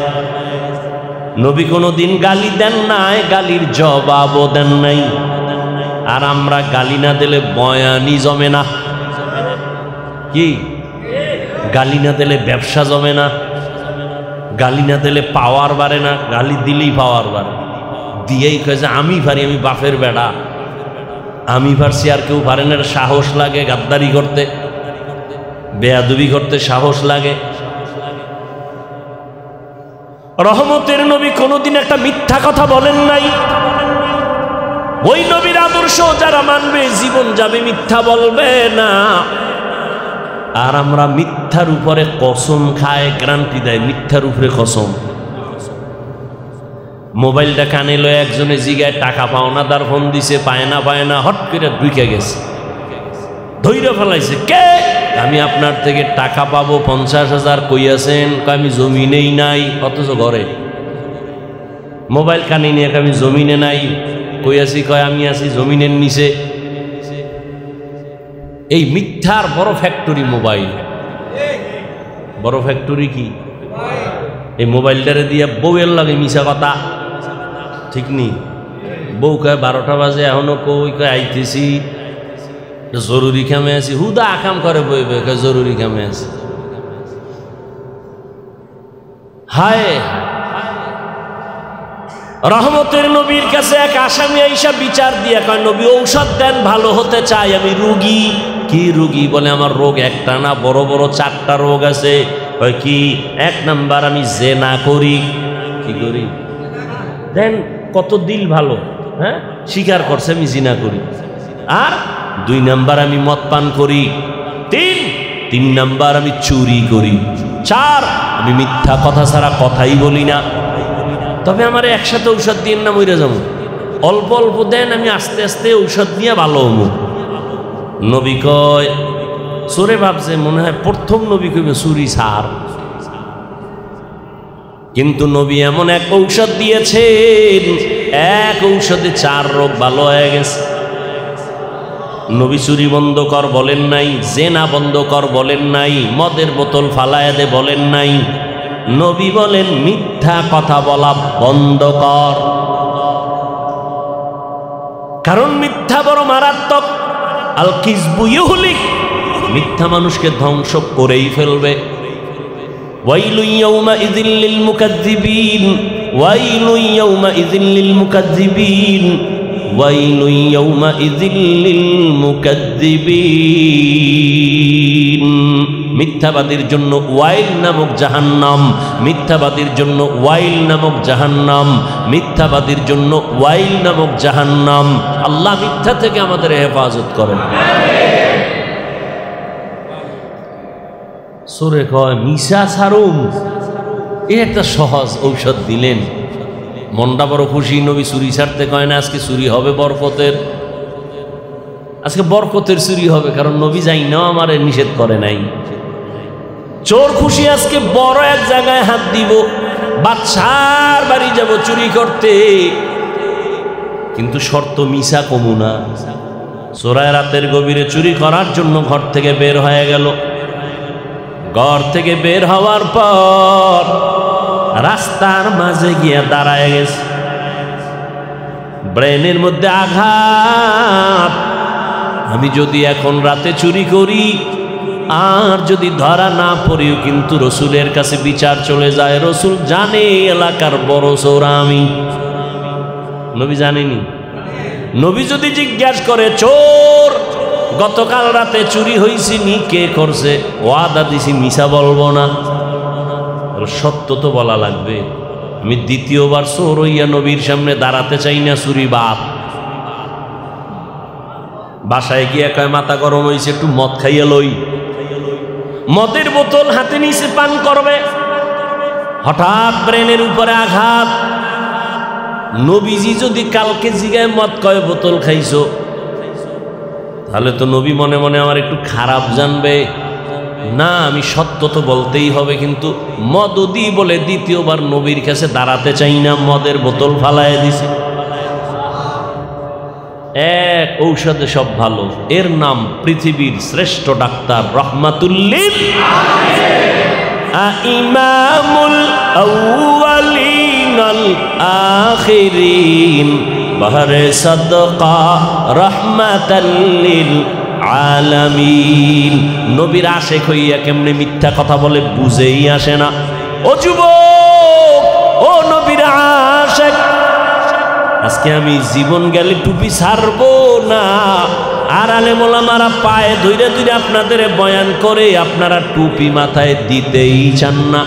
A: নবী কোনোদিন গালি দেন নাই, গালির জবাবও দেন নাই। আর আমরা গালি না দিলে বয়ানি জমে না। কি? গালি না দিলে ব্যবসা জমে না, গালি না দিলে পাওয়ার বাড়ে না। গালি দিলেই পাওয়ার বাড়ে। দিয়েই কয়ে যে আমি পারি, আমি বাপের বেড়া, আমি পারছি আর কেউ পারে না। সাহস লাগে গাদ্দারি করতে, বেয়াদবি করতে সাহস লাগে। রহমতের নবী কোনোদিন একটা মিথ্যা কথা বলেন নাই। ওই নবীর আদর্শ যারা মানবে, জীবন যাবে, মিথ্যা বলবে না। আর আমরা মিথ্যার উপরে কসম খায়, গ্যারান্টি দেয়, মিথ্যার উপরে কসম। মোবাইলটা কানে লয়ে একজনে জিগায় টাকা পাওনাদার ফোন দিছে, পায় না, হট করে ঢুকে গেছে, ধৈর্য ফেলাইছে। কে? আমি আপনার থেকে টাকা পাবো 50,000, কই আছেন? আমি জমিনেই নাই, অথচ ঘরে। মোবাইল কানে নিয়ে আমি জমিনে নাই, কই আছি? কয় আমি আছি জমিনের নিচে। এই মিথ্যার বড় ফ্যাক্টরি মোবাইল। বড় ফ্যাক্টরি কি? এই মোবাইলটারে দিয়ে বউয়ের লাগে মিশা কথা, ঠিক নেই? বউ কয় 12টা বাজে এখনো কই, কয় আইতেছি, জরুরি কামে আছি। হুদা আকাম করে বইবে, কয় জরুরি কামে আছি। হায়, রহমতের নবীর কাছে এক আসামি আইসা বিচার দিয়ে কয়, নবী ঔষধ দেন, ভালো হতে চাই, আমি রুগী। কি রুগী? বলে আমার রোগ একটা না, বড় বড় 4টা রোগ আছে। কয় কি? 1 নাম্বার আমি জেনা করি। কি করি? দেন কত দিল ভালো, হ্যাঁ, স্বীকার করছে আমি জিনা করি। আর 2 নাম্বার আমি মদ পান করি। 3 নাম্বার আমি চুরি করি। 4 আমি মিথ্যা কথা ছাড়া কথাই বলি না। তবে আমার একসাথে ঔষধ দিয়ে না মরে যাবো, অল্প অল্প দেন, আমি আস্তে আস্তে ঔষধ নিয়ে ভালো হবো। নবী কয়, চোরে ভাবছে মনে হয় প্রথম নবী কইবে চুরি সার, কিন্তু নবী এমন এক ঔষধ দিয়েছেন, এক ঔষধে 4 রোগ ভালো হয়ে গেছে। নবী চুরি বন্ধ কর বলেন নাই, জেনা বন্ধ কর বলেন নাই, মদের বোতল ফালায় দে বলেন নাই। নবী বলেন মিথ্যা কথা বলা বন্ধ কর, কারণ মিথ্যা বড় মারাত্মক। আল কিযবু ইউহলিক, মিথ্যা মানুষকে ধ্বংস করেই ফেলবে। ওয়াইলু ইয়াউমাইযিল লিল মুকাজ্জিবিন, ওয়াইলু ইয়াউমাইযিল লিল মুকাজ্জিবিন, ওয়াইলু ইয়াউমাইযিল লিল মুকাজ্জিবিন। মিথ্যাবাদীর জন্য ওয়াইল নামক জাহান্নাম, মিথ্যাবাদীর জন্য ওয়াইল নামক জাহান্নাম, মিথ্যাবাদীর জন্য ওয়াইল নামক জাহান্নাম। আল্লাহ মিথ্যা থেকে আমাদের হেফাজত করেন। সূরা কয় মিশা ছাড়ুম, এ একটা সহজ ঔষধ দিলেন। মনটা বড় খুশি। নবী চুরি ছাড়তে কয় না, আজকে চুরি হবে বরকতের, আজকে বরকতের চুরি হবে, কারণ নবী যাই না আমারে নিষেধ করে নাই। চোর খুশি, আজকে বড় এক জায়গায় হাত দিব, বাদশার বাড়ি যাব চুরি করতে, কিন্তু শর্ত মিশা কমু না। চোরায় রাতের গভীরে চুরি করার জন্য ঘর থেকে বের হয়ে গেল। ঘর থেকে বের হওয়ার পর রাস্তার মাঝে গিয়া দাঁড়ায় গেছে, ব্রেনের মধ্যে আঘাত। আমি যদি এখন রাতে চুরি করি আর যদি ধরা না পড়িও, কিন্তু রসুলের কাছে বিচার চলে যায়। রসুল জানে এলাকার বড় চোর আমি। নবী জানেনি? নবী যদি জিজ্ঞাসা করে, চোর গতকাল রাতে চুরি হয়েছে নি, কে করছে? ওয়াদা দিছি মিশা বলবো না, সত্য তো বলা লাগবে। আমি দ্বিতীয়বার চোর হইয়া নবীর সামনে দাঁড়াতে চাই না, চুরি বাপ। বাসায় গিয়ে কয় মাথা গরম হয়েছে, একটু মদ খাইয়া লই। মদের বোতল হাতে নিচে পান করবে, হঠাৎ ব্রেনের উপরে আঘাত। নবীজি যদি কালকে জিগায় মদ কয় বোতল খাইছো, তাহলে তো নবী মনে মনে আমার একটু খারাপ জানবে না, আমি সত্য তো বলতেই হবে। কিন্তু মদদি বলে দ্বিতীয়বার নবীর কাছে দাঁড়াতে চাই না, মদের বোতল ফালায় দিছে। এক ঔষধে সব ভালো, এর নাম পৃথিবীর শ্রেষ্ঠ ডাক্তার রহমাতুল্লিল ইমামুল আউয়ালিন আল আখিরিন বাহরে সাদকা রাহমাতাল লিল আলামিন। নবীর আশেক হইয়া কেমনে মিথ্যা কথা বলে বুঝেই আসে না। ও যুবক, ও নবীর আশেক, আজকে আমি জীবন গেলে টুপি ছাড়বো না। আর আলেম ওলামারা পায়ে ধইরে ধইরে আপনাদের বয়ান করে, আপনারা টুপি মাথায় দিতেই চান না।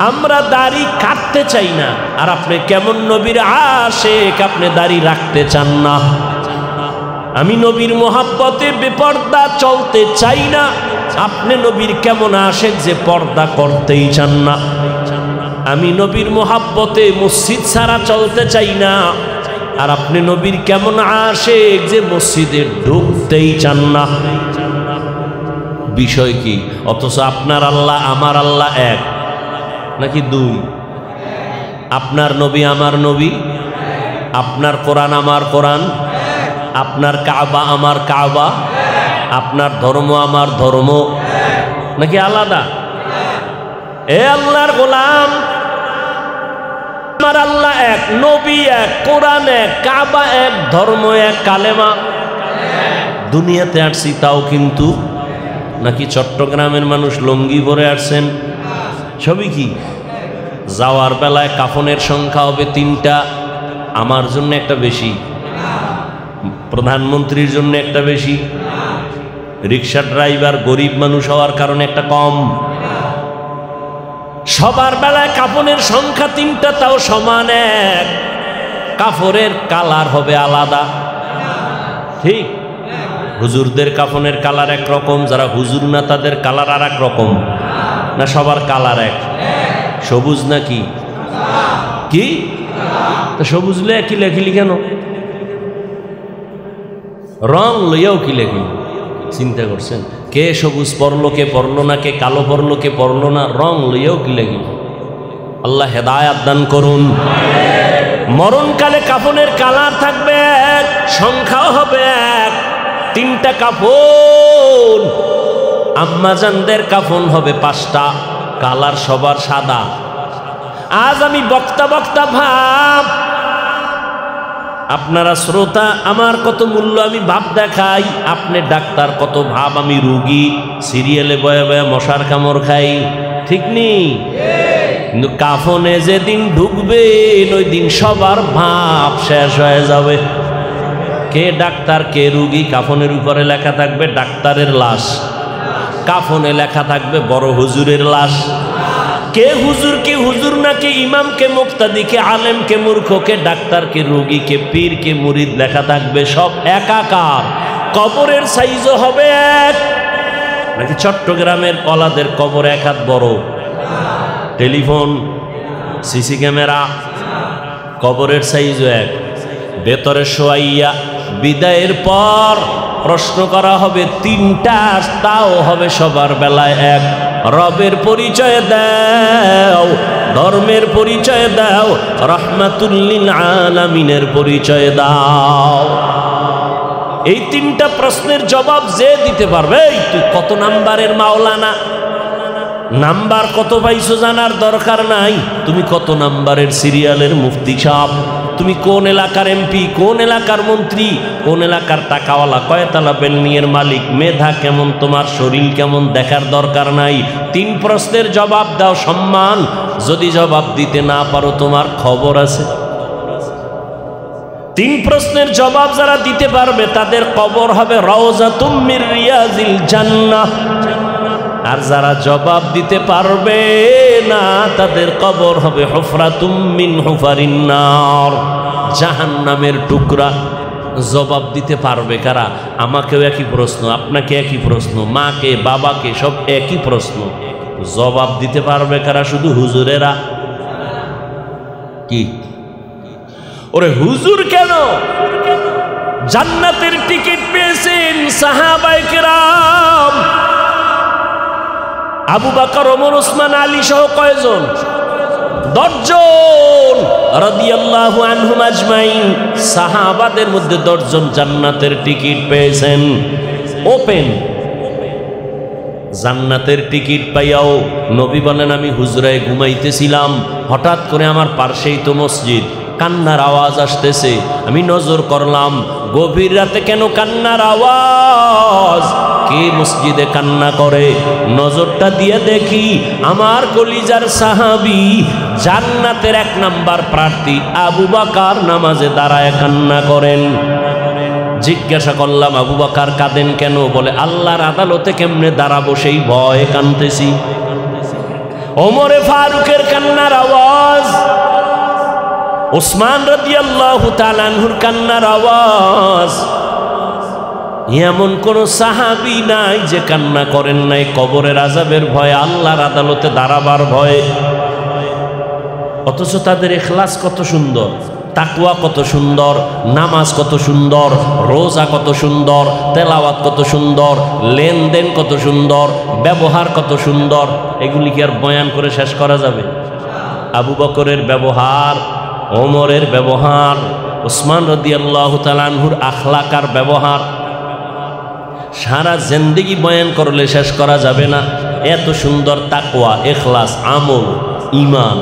A: আমরা দাড়ি কাটতে চাই না, আর আপনি কেমন নবীর আশেক, আপনি দাড়ি রাখতে চান না। আমি নবীর মোহাব্বতে বেপর্দা চলতে চাই না, আপনি নবীর কেমন আশেক যে পর্দা করতেই চান না। আমি নবীর মোহাব্বতে মসজিদ ছাড়া চলতে চাই না, আর আপনি নবীর কেমন আশেক যে মসজিদে ঢুকতেই চান না। বিষয় কি? অথচ আপনার আল্লাহ আমার আল্লাহ এক নাকি দুই? আপনার নবী আমার নবী, আপনার কোরআন আমার কোরআন, আপনার কাবা আমার কাবা, আপনার ধর্ম আমার ধর্ম নাকি আলাদা? এ আল্লাহর গোলাম, আমার আল্লাহ এক, নবী এক, কোরআন এক, কাবা এক, ধর্ম এক, কালেমা। দুনিয়াতে আসছি তাও কিন্তু নাকি চট্টগ্রামের মানুষ লুঙ্গি পরে আসছেন? সবই কি? যাওয়ার বেলায় কাফনের সংখ্যা হবে 3টা, আমার জন্য একটা বেশি, প্রধানমন্ত্রীর জন্য একটা বেশি, রিক্সা ড্রাইভার গরিব মানুষ হওয়ার কারণে একটা কম। সবার বেলায় কাফনের সংখ্যা 3টা, তাও সমান এক। কাফনের কালার হবে আলাদা, ঠিক? হুজুরদের কাফনের কালার একরকম, যারা হুজুর না তাদের কালার আর এক রকম, না সবার কালার এক? সবুজ নাকি কি? তো সবুজ লইয়া কি লেখিলি কেন? রং লইয়াও কি লেখিলি? চিন্তা করছেন? কে সবুজ পড়লো, কে পড়লো না, কে কালো পড়লো, কে পড়লো না, রং লইয়াও কি লেখিলি? আল্লাহ হেদায়াত দান করুন। মরণকালে কাফনের কালার থাকবে এক, সংখ্যাও হবে এক। 3টা কাফন। আম্মাজানদের কাফন হবে 5টা, কালার সবার সাদা। আজ আমি বক্তা ভাব, আপনারা শ্রোতা, আমার কত মূল্য আমি ভাব দেখাই, আপনি ডাক্তার কত ভাব আমি রুগী, সিরিয়ালে বয়ে বয়ে মশার কামড় খাই, ঠিক নেই? কিন্তু কাফনে যেদিন ঢুকবেন ওই দিন সবার ভাব শেষ হয়ে যাবে। কে ডাক্তার কে রুগী? কাফনের উপরে লেখা থাকবে ডাক্তারের লাশ, কাফনে লেখা থাকবে বড় হুজুরের লাশ। কে হুজুর না, কে ইমাম, কে মুক্তাদি, কে আলেম, কে মূর্খ, কে ডাক্তার, কে রোগী, কে পীর, কে মুরিদ লেখা থাকবে সব একাকার। কবরের সাইজও হবে এক। নাকি চট্টগ্রামের পলাদের কবর 1 হাত বড়, টেলিফোন, সিসি ক্যামেরা, কবরের সাইজও এক। ভেতরে শোয়াইয়া বিদায়ের পর প্রশ্ন করা হবে 3টা, তাও হবে সবার বেলায় এক। রবের পরিচয় দাও, ধর্মের পরিচয় দাও, রাহমাতুল লিল আলামিনের পরিচয় দাও। এই 3টা প্রশ্নের জবাব যে দিতে পারবে, তুই কত নাম্বারের মাওলানা, নাম্বার কত পাইছো জানার দরকার নাই। তুমি কত নাম্বারের সিরিয়ালের মুফতি সাহেব, তুমি কোন এলাকার এমপি, কোন এলাকার মন্ত্রী, কোন এলাকার টাকাওয়ালা, কয়তলা বিল্ডিংয়ের মালিক, মেধা কেমন, তোমার শরীর কেমন দেখার দরকার নাই। 3 প্রশ্নের জবাব দাও, সম্মান। যদি জবাব দিতে না পারো তোমার খবর আছে। 3 প্রশ্নের জবাব যারা দিতে পারবে তাদের কবর হবে রাউযাতুম মির রিয়াজিল জান্নাহ। আর যারা জবাব দিতে পারবে না তাদের কবর হবে হুফরাতুম মিন হুফারিন নার, জাহান্নামের টুকরা। জবাব দিতে পারবে কারা? আমাকেও একই প্রশ্ন, আপনাকে একই প্রশ্ন, মাকে বাবাকে সব একই প্রশ্ন। জবাব দিতে পারবে কারা? শুধু হুজুরেরা। কি ওরে হুজুর কেন? জান্নাতের টিকিট পেয়েছেন সাহাবায়ে কেরাম, আবু বকর, ওমর, ওসমান, আলী সহ কয়জন? 10 জন রাদিয়াল্লাহু আনহুম আজমাইন। সাহাবাদের মধ্যে 10 জন জান্নাতের টিকিট পেয়েছেন। ওপেন জান্নাতের টিকিট পাইয়াও নবী বলেন, আমি হুজরায় ঘুমাইতেছিলাম, হঠাৎ করে আমার পাশেই তো মসজিদ, কান্নার আওয়াজ আসতেছে। আমি নজর করলাম, গভীর রাতে কেন কান্নার আওয়াজ? কে মসজিদে কান্না করে? নজরটা দিয়ে দেখি আমার কলিজার সাহাবী, জান্নাতের 1 নাম্বার প্রার্থী আবু বকর নামাজে দাঁড়ায় কান্না করেন। জিজ্ঞাসা করলাম, আবু বকর কাঁদেন কেন? বলে, আল্লাহর আদালতে কেমনে দাঁড়াবো সেই ভয়ে কাঁদতেছি। ওমরে ফারুকের কান্নার আওয়াজ, ওসমান রাদিয়াল্লাহু তাআলা আনহুর কান্নার আওয়াজ। এমন কোন সাহাবী নাই যে কান্না করেন নাই কবরের আযাবের ভয়ে, আল্লাহর আদালতে দাঁড়াবার ভয়ে। অথচ তাদের ইখলাস কত সুন্দর, তাকওয়া কত সুন্দর, নামাজ কত সুন্দর, রোজা কত সুন্দর, তেলাওয়াত কত সুন্দর, লেনদেন কত সুন্দর, ব্যবহার কত সুন্দর। এগুলি কি আর বয়ান করে শেষ করা যাবে? আবু বকরের ব্যবহার, ওমরের ব্যবহার, ওসমান রাদিয়াল্লাহু তাআলা আনহুর আখলাক আর ব্যবহার। সারা জিন্দেগি বয়ান করলে শেষ করা যাবে না। এত সুন্দর তাকওয়া, ইখলাস, আমল, ঈমান,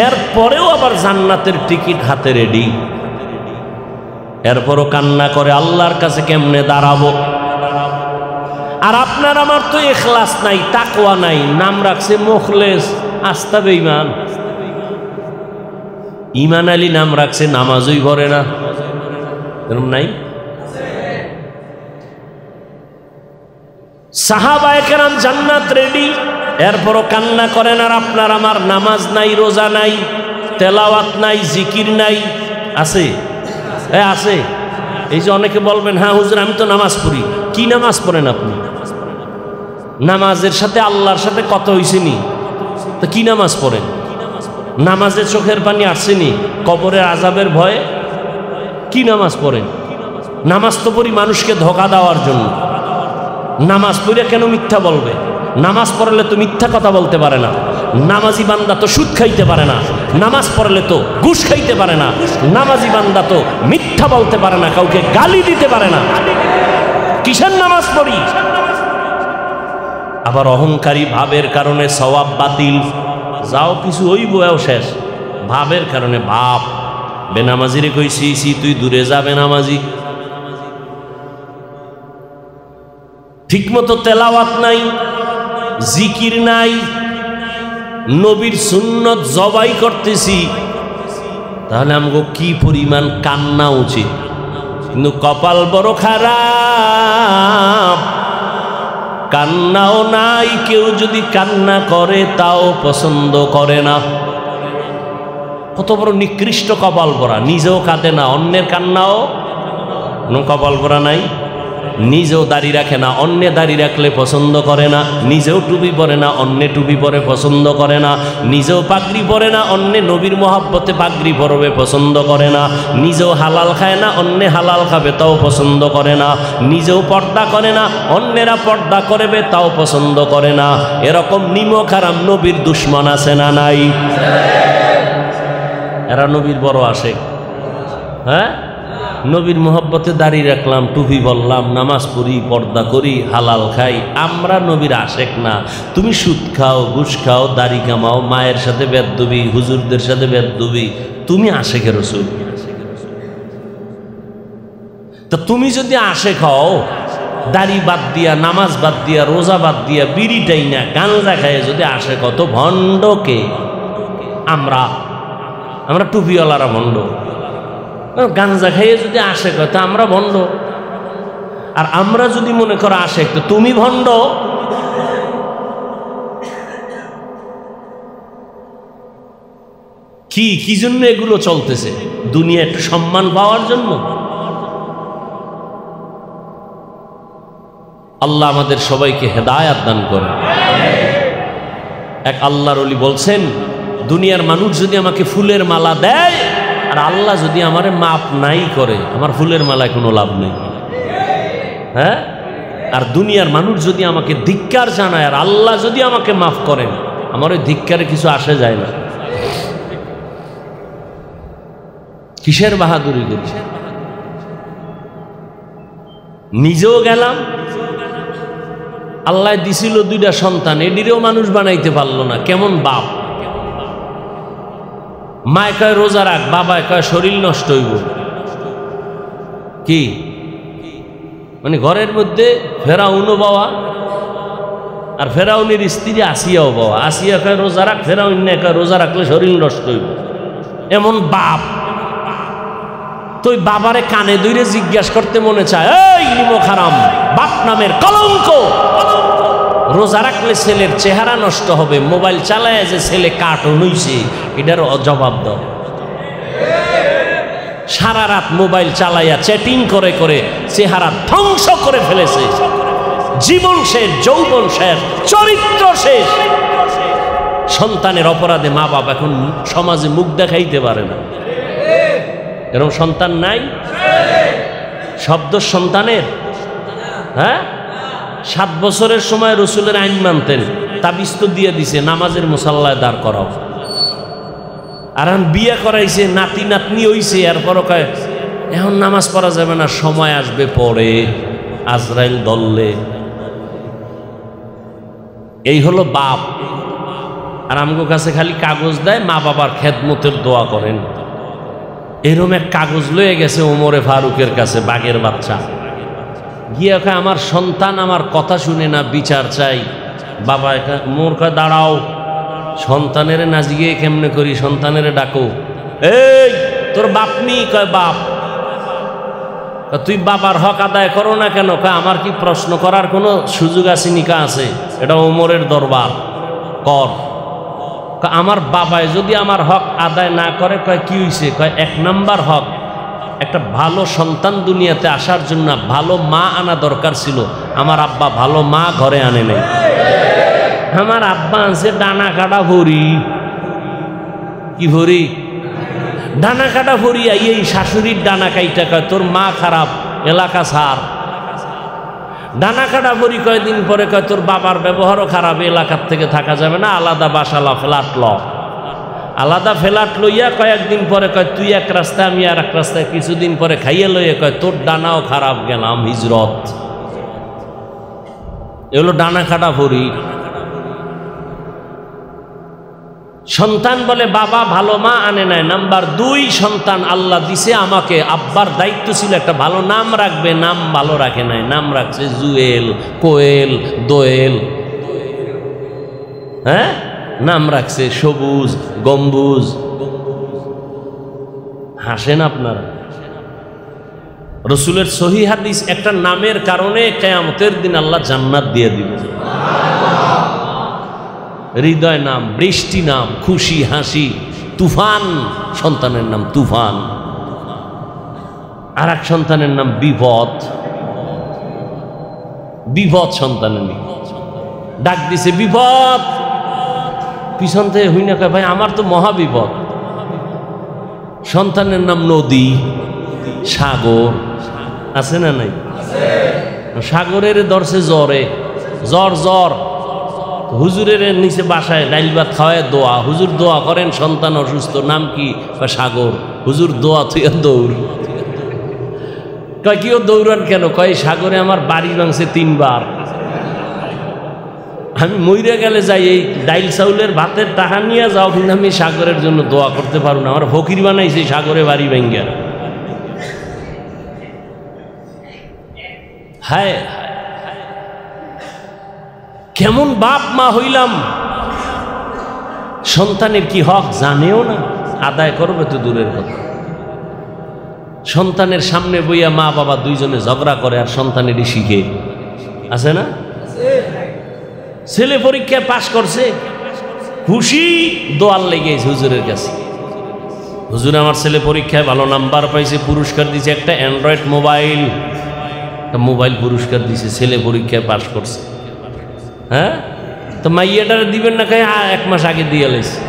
A: এরপরেও আবার জান্নাতের টিকিট হাতে রেডি। এরপরও কান্না করে আল্লাহর কাছে কেমনে দাঁড়াবো। আর আপনার আমার তো ইখলাস নাই, তাকওয়া নাই, নাম রাখছে মুখলেস, আস্তা বেঈমান। ঈমান আলী নাম রাখছে, নামাজই পড়ে না, এরকম নাই? সাহাবায়ে কেরাম জান্নাত রেডি, এরপরও কান্না করেন। আর আপনার আমার নামাজ নাই, রোজা নাই, তেলাওয়াত নাই, জিকির নাই। আছে? আছে। এই যে অনেকে বলবেন, হ্যাঁ হুজুর আমি তো নামাজ পড়ি। কি নামাজ পড়েন আপনি? নামাজের সাথে আল্লাহর সাথে কথা হইছেনি তো কি নামাজ পড়েন? নামাজে চোখের পানি আসছেনি কবরের আযাবের ভয়ে? কি নামাজ পড়েন? নামাজ তো পড়ি মানুষকে ধোঁকা দেওয়ার জন্য। নামাজ পড়ে কেন মিথ্যা বলবে? নামাজ পড়লে তো মিথ্যা কথা বলতে পারে না। নামাজি বান্দা তো সুদ খাইতে পারে না। নামাজ পড়লে তো ঘুষ খাইতে পারে না। নামাজি বান্দা তো মিথ্যা বলতে পারে না, কাউকে গালি দিতে পারে না। কিসের নামাজ পড়ি? আবার অহংকারী ভাবের কারণে সওয়াব বাতিল, যাও কিছু হইব এও শেষ। ভাবের কারণে ভাব, বেনামাজিরে কইছি তুই দূরে যা বেনামাজি। ঠিকমতো তেলাওয়াত নাই, জিকির নাই, নবীর সুন্নত জবাই করতেছি, তাহলে আমাকে কি পরিমাণ কান্না উচিত। কিন্তু কপাল বড় খারাপ, কান্নাও নাই। কেউ যদি কান্না করে তাও পছন্দ করে না। কত বড় নিকৃষ্ট কপাল পরা, নিজেও কাঁদে না, অন্যের কান্নাও। কপাল পরা নাই, নিজেও দাড়ি রাখে না, অন্যে দাড়ি রাখলে পছন্দ করে না। নিজেও টুপি পরে না, অন্যে টুপি পরে পছন্দ করে না। নিজেও পাগড়ি পরে না, অন্যে নবীর মহব্বতে পাগড়ি পরবে পছন্দ করে না। নিজেও হালাল খায় না, অন্যে হালাল খাবে তাও পছন্দ করে না। নিজেও পর্দা করে না, অন্যেরা পর্দা করবে তাও পছন্দ করে না। এরকম নিমক হারাম নবীর দুশ্মন আছে না নাই? এরা নবীর বড় আশেক। হ্যাঁ, নবীর মোহব্বতে দাঁড়িয়ে রাখলাম, টুপি বললাম, নামাজ পড়ি, পর্দা করি, হালাল খাই, আমরা নবীর আশেক না। তুমি সুদ খাও, ঘুষ খাও, দাড়ি কামাও, মায়ের সাথে বেদবি, হুজুরদের সাথে বেদবি, তুমি আশেকে রাসূল। তা তুমি যদি আশেক হও, দাড়ি বাদ দিয়া, নামাজ বাদ দিয়া, রোজা বাদ দিয়া, বিড়িটাই না, গাঁজা খাইয়ে যদি আশেক হও, তো ভণ্ডকে আমরা টুপিওয়ালারা ভণ্ড। গাঞ্জা খাইয়ে যদি আশেক হয় তা আমরা ভণ্ড। আর আমরা যদি মনে করো আশেক, তো তুমি ভণ্ড। কি জন্য এগুলো চলতেছে? দুনিয়া একটু সম্মান পাওয়ার জন্য। আল্লাহ আমাদের সবাইকে হেদায়াত দান করে। এক আল্লাহর ওলি বলছেন, দুনিয়ার মানুষ যদি আমাকে ফুলের মালা দেয় আর আল্লাহ যদি আমারে মাপ নাই করে, আমার ফুলের মালায় কোনো লাভ নেই। হ্যাঁ, আর দুনিয়ার মানুষ যদি আমাকে ধিক্কার জানায় আর আল্লাহ যদি আমাকে মাফ করেন, আমার ওই ধিক্কারে কিছু আসে যায় না। কিসের বাহাদুরি করি? নিজেও গেলাম, আল্লাহ দিছিল দুইটা সন্তান, এডিরেও মানুষ বানাইতে পারলো না। কেমন বাপ! মায় কয় রোজা রাখ, বাবায় কয় শরীর নষ্ট হইব। কি মানে ঘরের মধ্যে ফেরাউনও বাবা, আর ফেরাউনের স্ত্রী আসিয়াও বাবা। আসিয়া কয় রোজা রাখ, ফেরাউন না কয় রোজা রাখলে শরীর নষ্ট হইব। এমন বাপ। তো ওই বাবারে কানে ধরে জিজ্ঞাসা করতে মনে চায়, এই নিমক হারাম, বাপ নামের কলঙ্ক, রোজা রাখলে ছেলের চেহারা নষ্ট হবে, মোবাইল চালায় যে ছেলে কার্টুন হইছে এটার জবাব দাও। সারা রাত মোবাইল চালাইয়া চ্যাটিং করে করে চেহারা ধ্বংস করে ফেলেছে। জীবন শেষ, যৌবন শেষ, চরিত্র শেষ। সন্তানের অপরাধে মা বাবা এখন সমাজে মুখ দেখাইতে পারে না। এরকম সন্তান নাই? শব্দ সন্তানের। হ্যাঁ, 7 বছরের সময় রসুলের আইন মানতেন, তাবিজ তো দিয়ে দিছে নামাজের মুসাল্লায় দাঁড় করাও। আর এখন বিয়ে করাইছে, নাতি নাতনি হইছে, এরপরও কয় এখন নামাজ পড়া যাবে না, সময় আসবে পরে। আজরাইল দললে। এই হলো বাপ। আর আমগো কাছে খালি কাগজ দেয়, মা বাবার খেদমতের দোয়া করেন। এরকম এক কাগজ লয়ে গেছে ওমরে ফারুকের কাছে, বাঘের বাচ্চা গিয়ে কয় আমার সন্তান আমার কথা শুনে না, বিচার চাই। বাবা মোর কয় দাঁড়াও, সন্তানের না জিগে কেমনে করি, সন্তানের ডাকো। এই তোর বাপ নি? কয় বাপ। তুই বাবার হক আদায় করো না কেন? কয় আমার কি প্রশ্ন করার কোনো সুযোগ আছে নিকা আছে? এটা ওমরের দরবার, কর। আমার বাবায় যদি আমার হক আদায় না করে, কয় কি হইছে? কয় 1 নাম্বার হক, একটা ভালো সন্তান দুনিয়াতে আসার জন্য ভালো মা আনা দরকার ছিল। আমার আব্বা ভালো মা ঘরে আনে নাই। আমার আব্বা আনছে ডানা কাটা ভরি। কি ভরি? ডানা কাটা ভরিয়া। এই শাশুড়ির ডানা কাইটা কয় তোর মা খারাপ, এলাকা ছাড়। ডানা কাটা ভরি কয়দিন পরে কয় তোর বাবার ব্যবহারও খারাপ, এলাকার থেকে থাকা যাবে না, আলাদা বাসালা ফ্ল্যাট ল। আলাদা ফ্ল্যাট লইয়া কয়েকদিন পরে কয় তুই এক রাস্তায় আমি আর এক রাস্তায়। কিছুদিন পরে খাইয়ে লইয়া কয় তোর ডানাও খারাপ, গেলাম হিজরত। এগুলো ডানা কাটা ভরি। সন্তান বলে বাবা ভালো মা আনে নাই। নাম্বার 2, সন্তান আল্লাহ দিছে আমাকে, আব্বার দায়িত্ব ছিল একটা ভালো নাম রাখবে, নাম ভালো রাখে নাই। নাম রাখছে জুয়েল, কোয়েল, দোয়েল। হ্যাঁ, নাম রাখছে সবুজ, গম্বুজ। হাসেন আপনারা। রসুলের সহিহ হাদিস, একটা নামের কারণে কিয়ামতের দিন আল্লাহ জান্নাত দিয়ে দিবে। হৃদয় নাম, বৃষ্টি নাম, খুশি হাসি। তুফান সন্তানের নাম তুফান। আর এক সন্তানের নাম বিপদ। বিপদ সন্তানের নাম। ডাক দিছে বিপদ, পিছন থেকে হই না কয় ভাই আমার তো মহাবিপদ। সন্তানের নাম নদী, সাগর। আছে না নাই? সাগরের দর্শে জ্বরে, জ্বর জ্বর। হুজুরের নিচে বাসায় ডাইল ভাত খাওয়ায় দোয়া। হুজুর দোয়া করেন সন্তান অসুস্থ, নাম কি? সাগর। হুজুর দোয়া তুই দৌড়। কয় কিও দৌড়ান কেন? কয় সাগরে আমার বাড়ি ভাঙছে 3 বার। আমি মইরা গেলে যাই, এই ডাইল চাউলের ভাতের টাকা নিয়ে যাও, কিন্তু আমি সাগরের জন্য দোয়া করতে পারবো না। আমার ফকির বানাইছে সাগরে বাড়ি ভাঙ্গা। হায়, কেমন বাপ মা হইলাম। সন্তানের কি হক জানেও না, আদায় করবে তো দূরের কথা। সন্তানের সামনে বইয়া মা বাবা দুইজনে ঝগড়া করে, আর সন্তানেরই শিখে। আছে না? ছেলে পরীক্ষায় পাশ করছে, খুশি, দোয়াল লেগে হুজুরের কাছে। হুজুর আমার ছেলে পরীক্ষায় ভালো নাম্বার পাইছে, পুরস্কার দিছে একটা অ্যান্ড্রয়েড মোবাইল। একটা মোবাইল পুরস্কার দিছে, ছেলে পরীক্ষায় পাশ করছে। হ্যাঁ, তো মাইয়াটারে দিবেন না? খায় 1 মাস আগে দিয়ে লাইছে।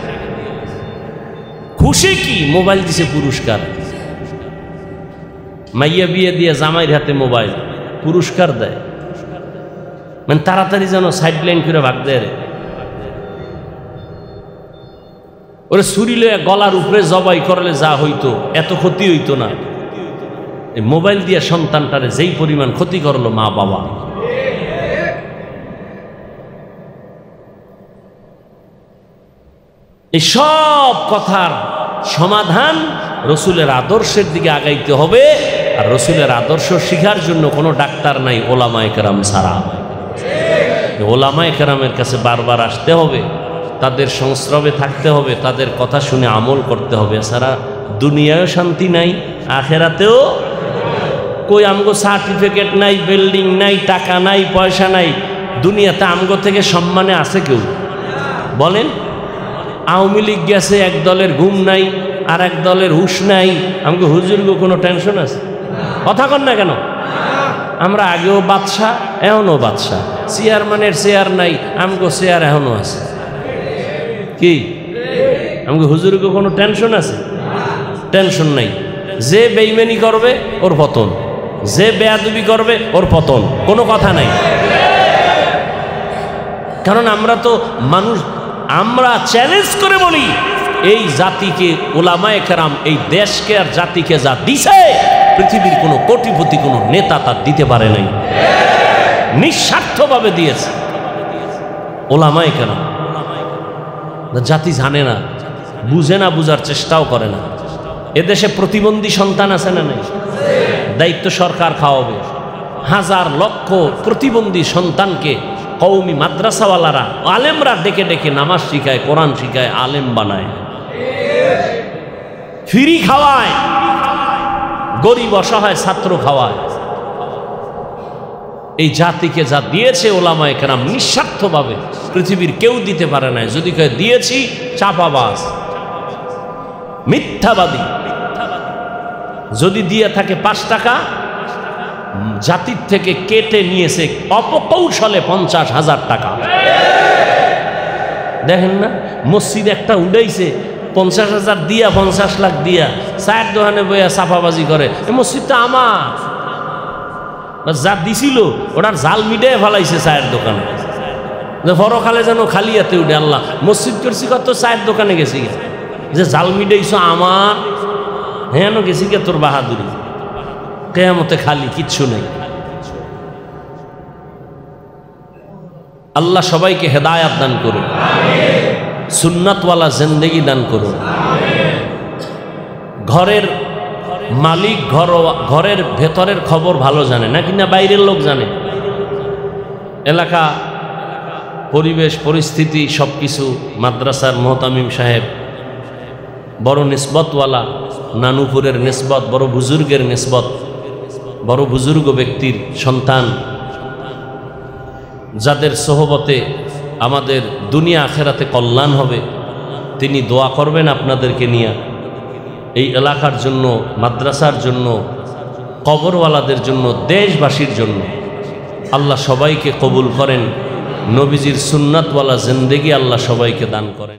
A: খুশি কি? মোবাইল দিছে পুরস্কার। মাইয়া বিয়ে দিয়ে জামাইয়ের হাতে মোবাইল, পুরস্কার দেয়। মানে তাড়াতাড়ি যেন সাইড লাইন করে ভাগ দেয়। ওরে ছুরি লইয়া গলার উপরে জবাই করলে যা হইতো, এত ক্ষতি হইতো না। এই মোবাইল দিয়ে সন্তানটারে যেই পরিমাণ ক্ষতি করলো মা বাবা। এই সব কথার সমাধান রসুলের আদর্শের দিকে আগাইতে হবে। আর রসুলের আদর্শ শিখার জন্য কোনো ডাক্তার নাই, ওলামায়ে কেরাম ছাড়া। ওলামায়ে কেরামের কাছে বারবার আসতে হবে, তাদের সংস্রবে থাকতে হবে, তাদের কথা শুনে আমল করতে হবে। এছাড়া দুনিয়ায়ও শান্তি নাই, আখেরাতেও। কই আমগো সার্টিফিকেট নাই, বিল্ডিং নাই, টাকা নাই, পয়সা নাই, দুনিয়াতে আমগো থেকে সম্মানে আছে কেউ? বলেন। আওয়ামী লীগ গেছে, এক দলের ঘুম নাই, আর এক দলের হুশ নাই। আমাকে হুজুরগো কোনো টেনশন আছে? কথা কন না কেন? আমরা আগেও বাদশা, এখনও বাদশা। চেয়ারম্যানের চেয়ার নাই, আমগো চেয়ার এখনও আছে। কি আমাকে হুজুরগো কোনো টেনশন আছে? টেনশন নাই। যে বেইমানি করবে ওর পতন, যে বেয়াদবি করবে ওর পতন, কোনো কথা নাই। কারণ আমরা তো মানুষ, আমরা চ্যালেঞ্জ করে বলি এই জাতিকে, ওলামায়ে কেরাম এই দেশকে আর জাতিকে যা দিছে পৃথিবীর কোনো কোটিপতি কোনো নেতা তার দিতে পারে নাই, নিঃস্বার্থভাবে দিয়েছে ওলামায়ে কেরাম। জাতি জানে না, বুঝে না, বুঝার চেষ্টাও করে না। এদেশে প্রতিবন্ধী সন্তান আছে না নাই? দায়িত্ব সরকার খাওয়াবে। হাজার লক্ষ প্রতিবন্ধী সন্তানকে কওমি মাদ্রাসাওয়ালারা আলেমরা ডেকে ডেকে নামাজ শিখায়, কোরআন শিখায়, আলেম বানায়, ফ্রি খাওয়ায়, গরিব অসহায় ছাত্র খাওয়ায়। এই জাতিকে যা দিয়েছে ওলামায়ে কেরাম নিঃস্বার্থভাবে, পৃথিবীর কেউ দিতে পারে না। যদি কেউ দিয়েছি, চাপাবাজ, মিথ্যাবাদী। যদি দিয়ে থাকে 5 টাকা, জাতির থেকে কেটে নিয়েছে অপকৌশলে 50,000 টাকা। দেখেন না, মসজিদ একটা উঠাইছে 50,000 দিয়া, 50 লাখ দিয়া, চায়ের দোকানে বইয়া চাপাবাজি করে। এই মসজিদটা আমার, যা দিছিল ওটার জাল মিটাই ফেলাইছে চায়ের দোকানে। পরকালে যেন খালি হাতে উঠে, আল্লাহ মসজিদ করছি কত, চায়ের দোকানে গেছি যে জাল মিটাইছ আমার, হ্যাঁ গেছি গে তোর বাহাদুরি, কেয়ামতে খালি, কিচ্ছু নেই। আল্লাহ সবাইকে হেদায়াত দান করুন, সুন্নাতওয়ালা জিন্দেগি দান করুন। ঘরের মালিক ঘরের ভেতরের খবর ভালো জানে না, কিনা বাইরের লোক জানে। এলাকা, পরিবেশ, পরিস্থিতি সব কিছু। মাদ্রাসার মোহতামিম সাহেব বড় নিসবতওয়ালা, নানুপুরের নিসবত, বড় বুজুর্গের নিসবত, বড় বুজুর্গ ব্যক্তির সন্তান, যাদের সোহবতে আমাদের দুনিয়া আখেরাতে কল্যাণ হবে। তিনি দোয়া করবেন আপনাদেরকে নিয়ে, এই এলাকার জন্য, মাদ্রাসার জন্য, কবরওয়ালাদের জন্য, দেশবাসীর জন্য। আল্লাহ সবাইকে কবুল করেন, নবীজির সুন্নাতওয়ালা জিন্দেগি আল্লাহ সবাইকে দান করেন।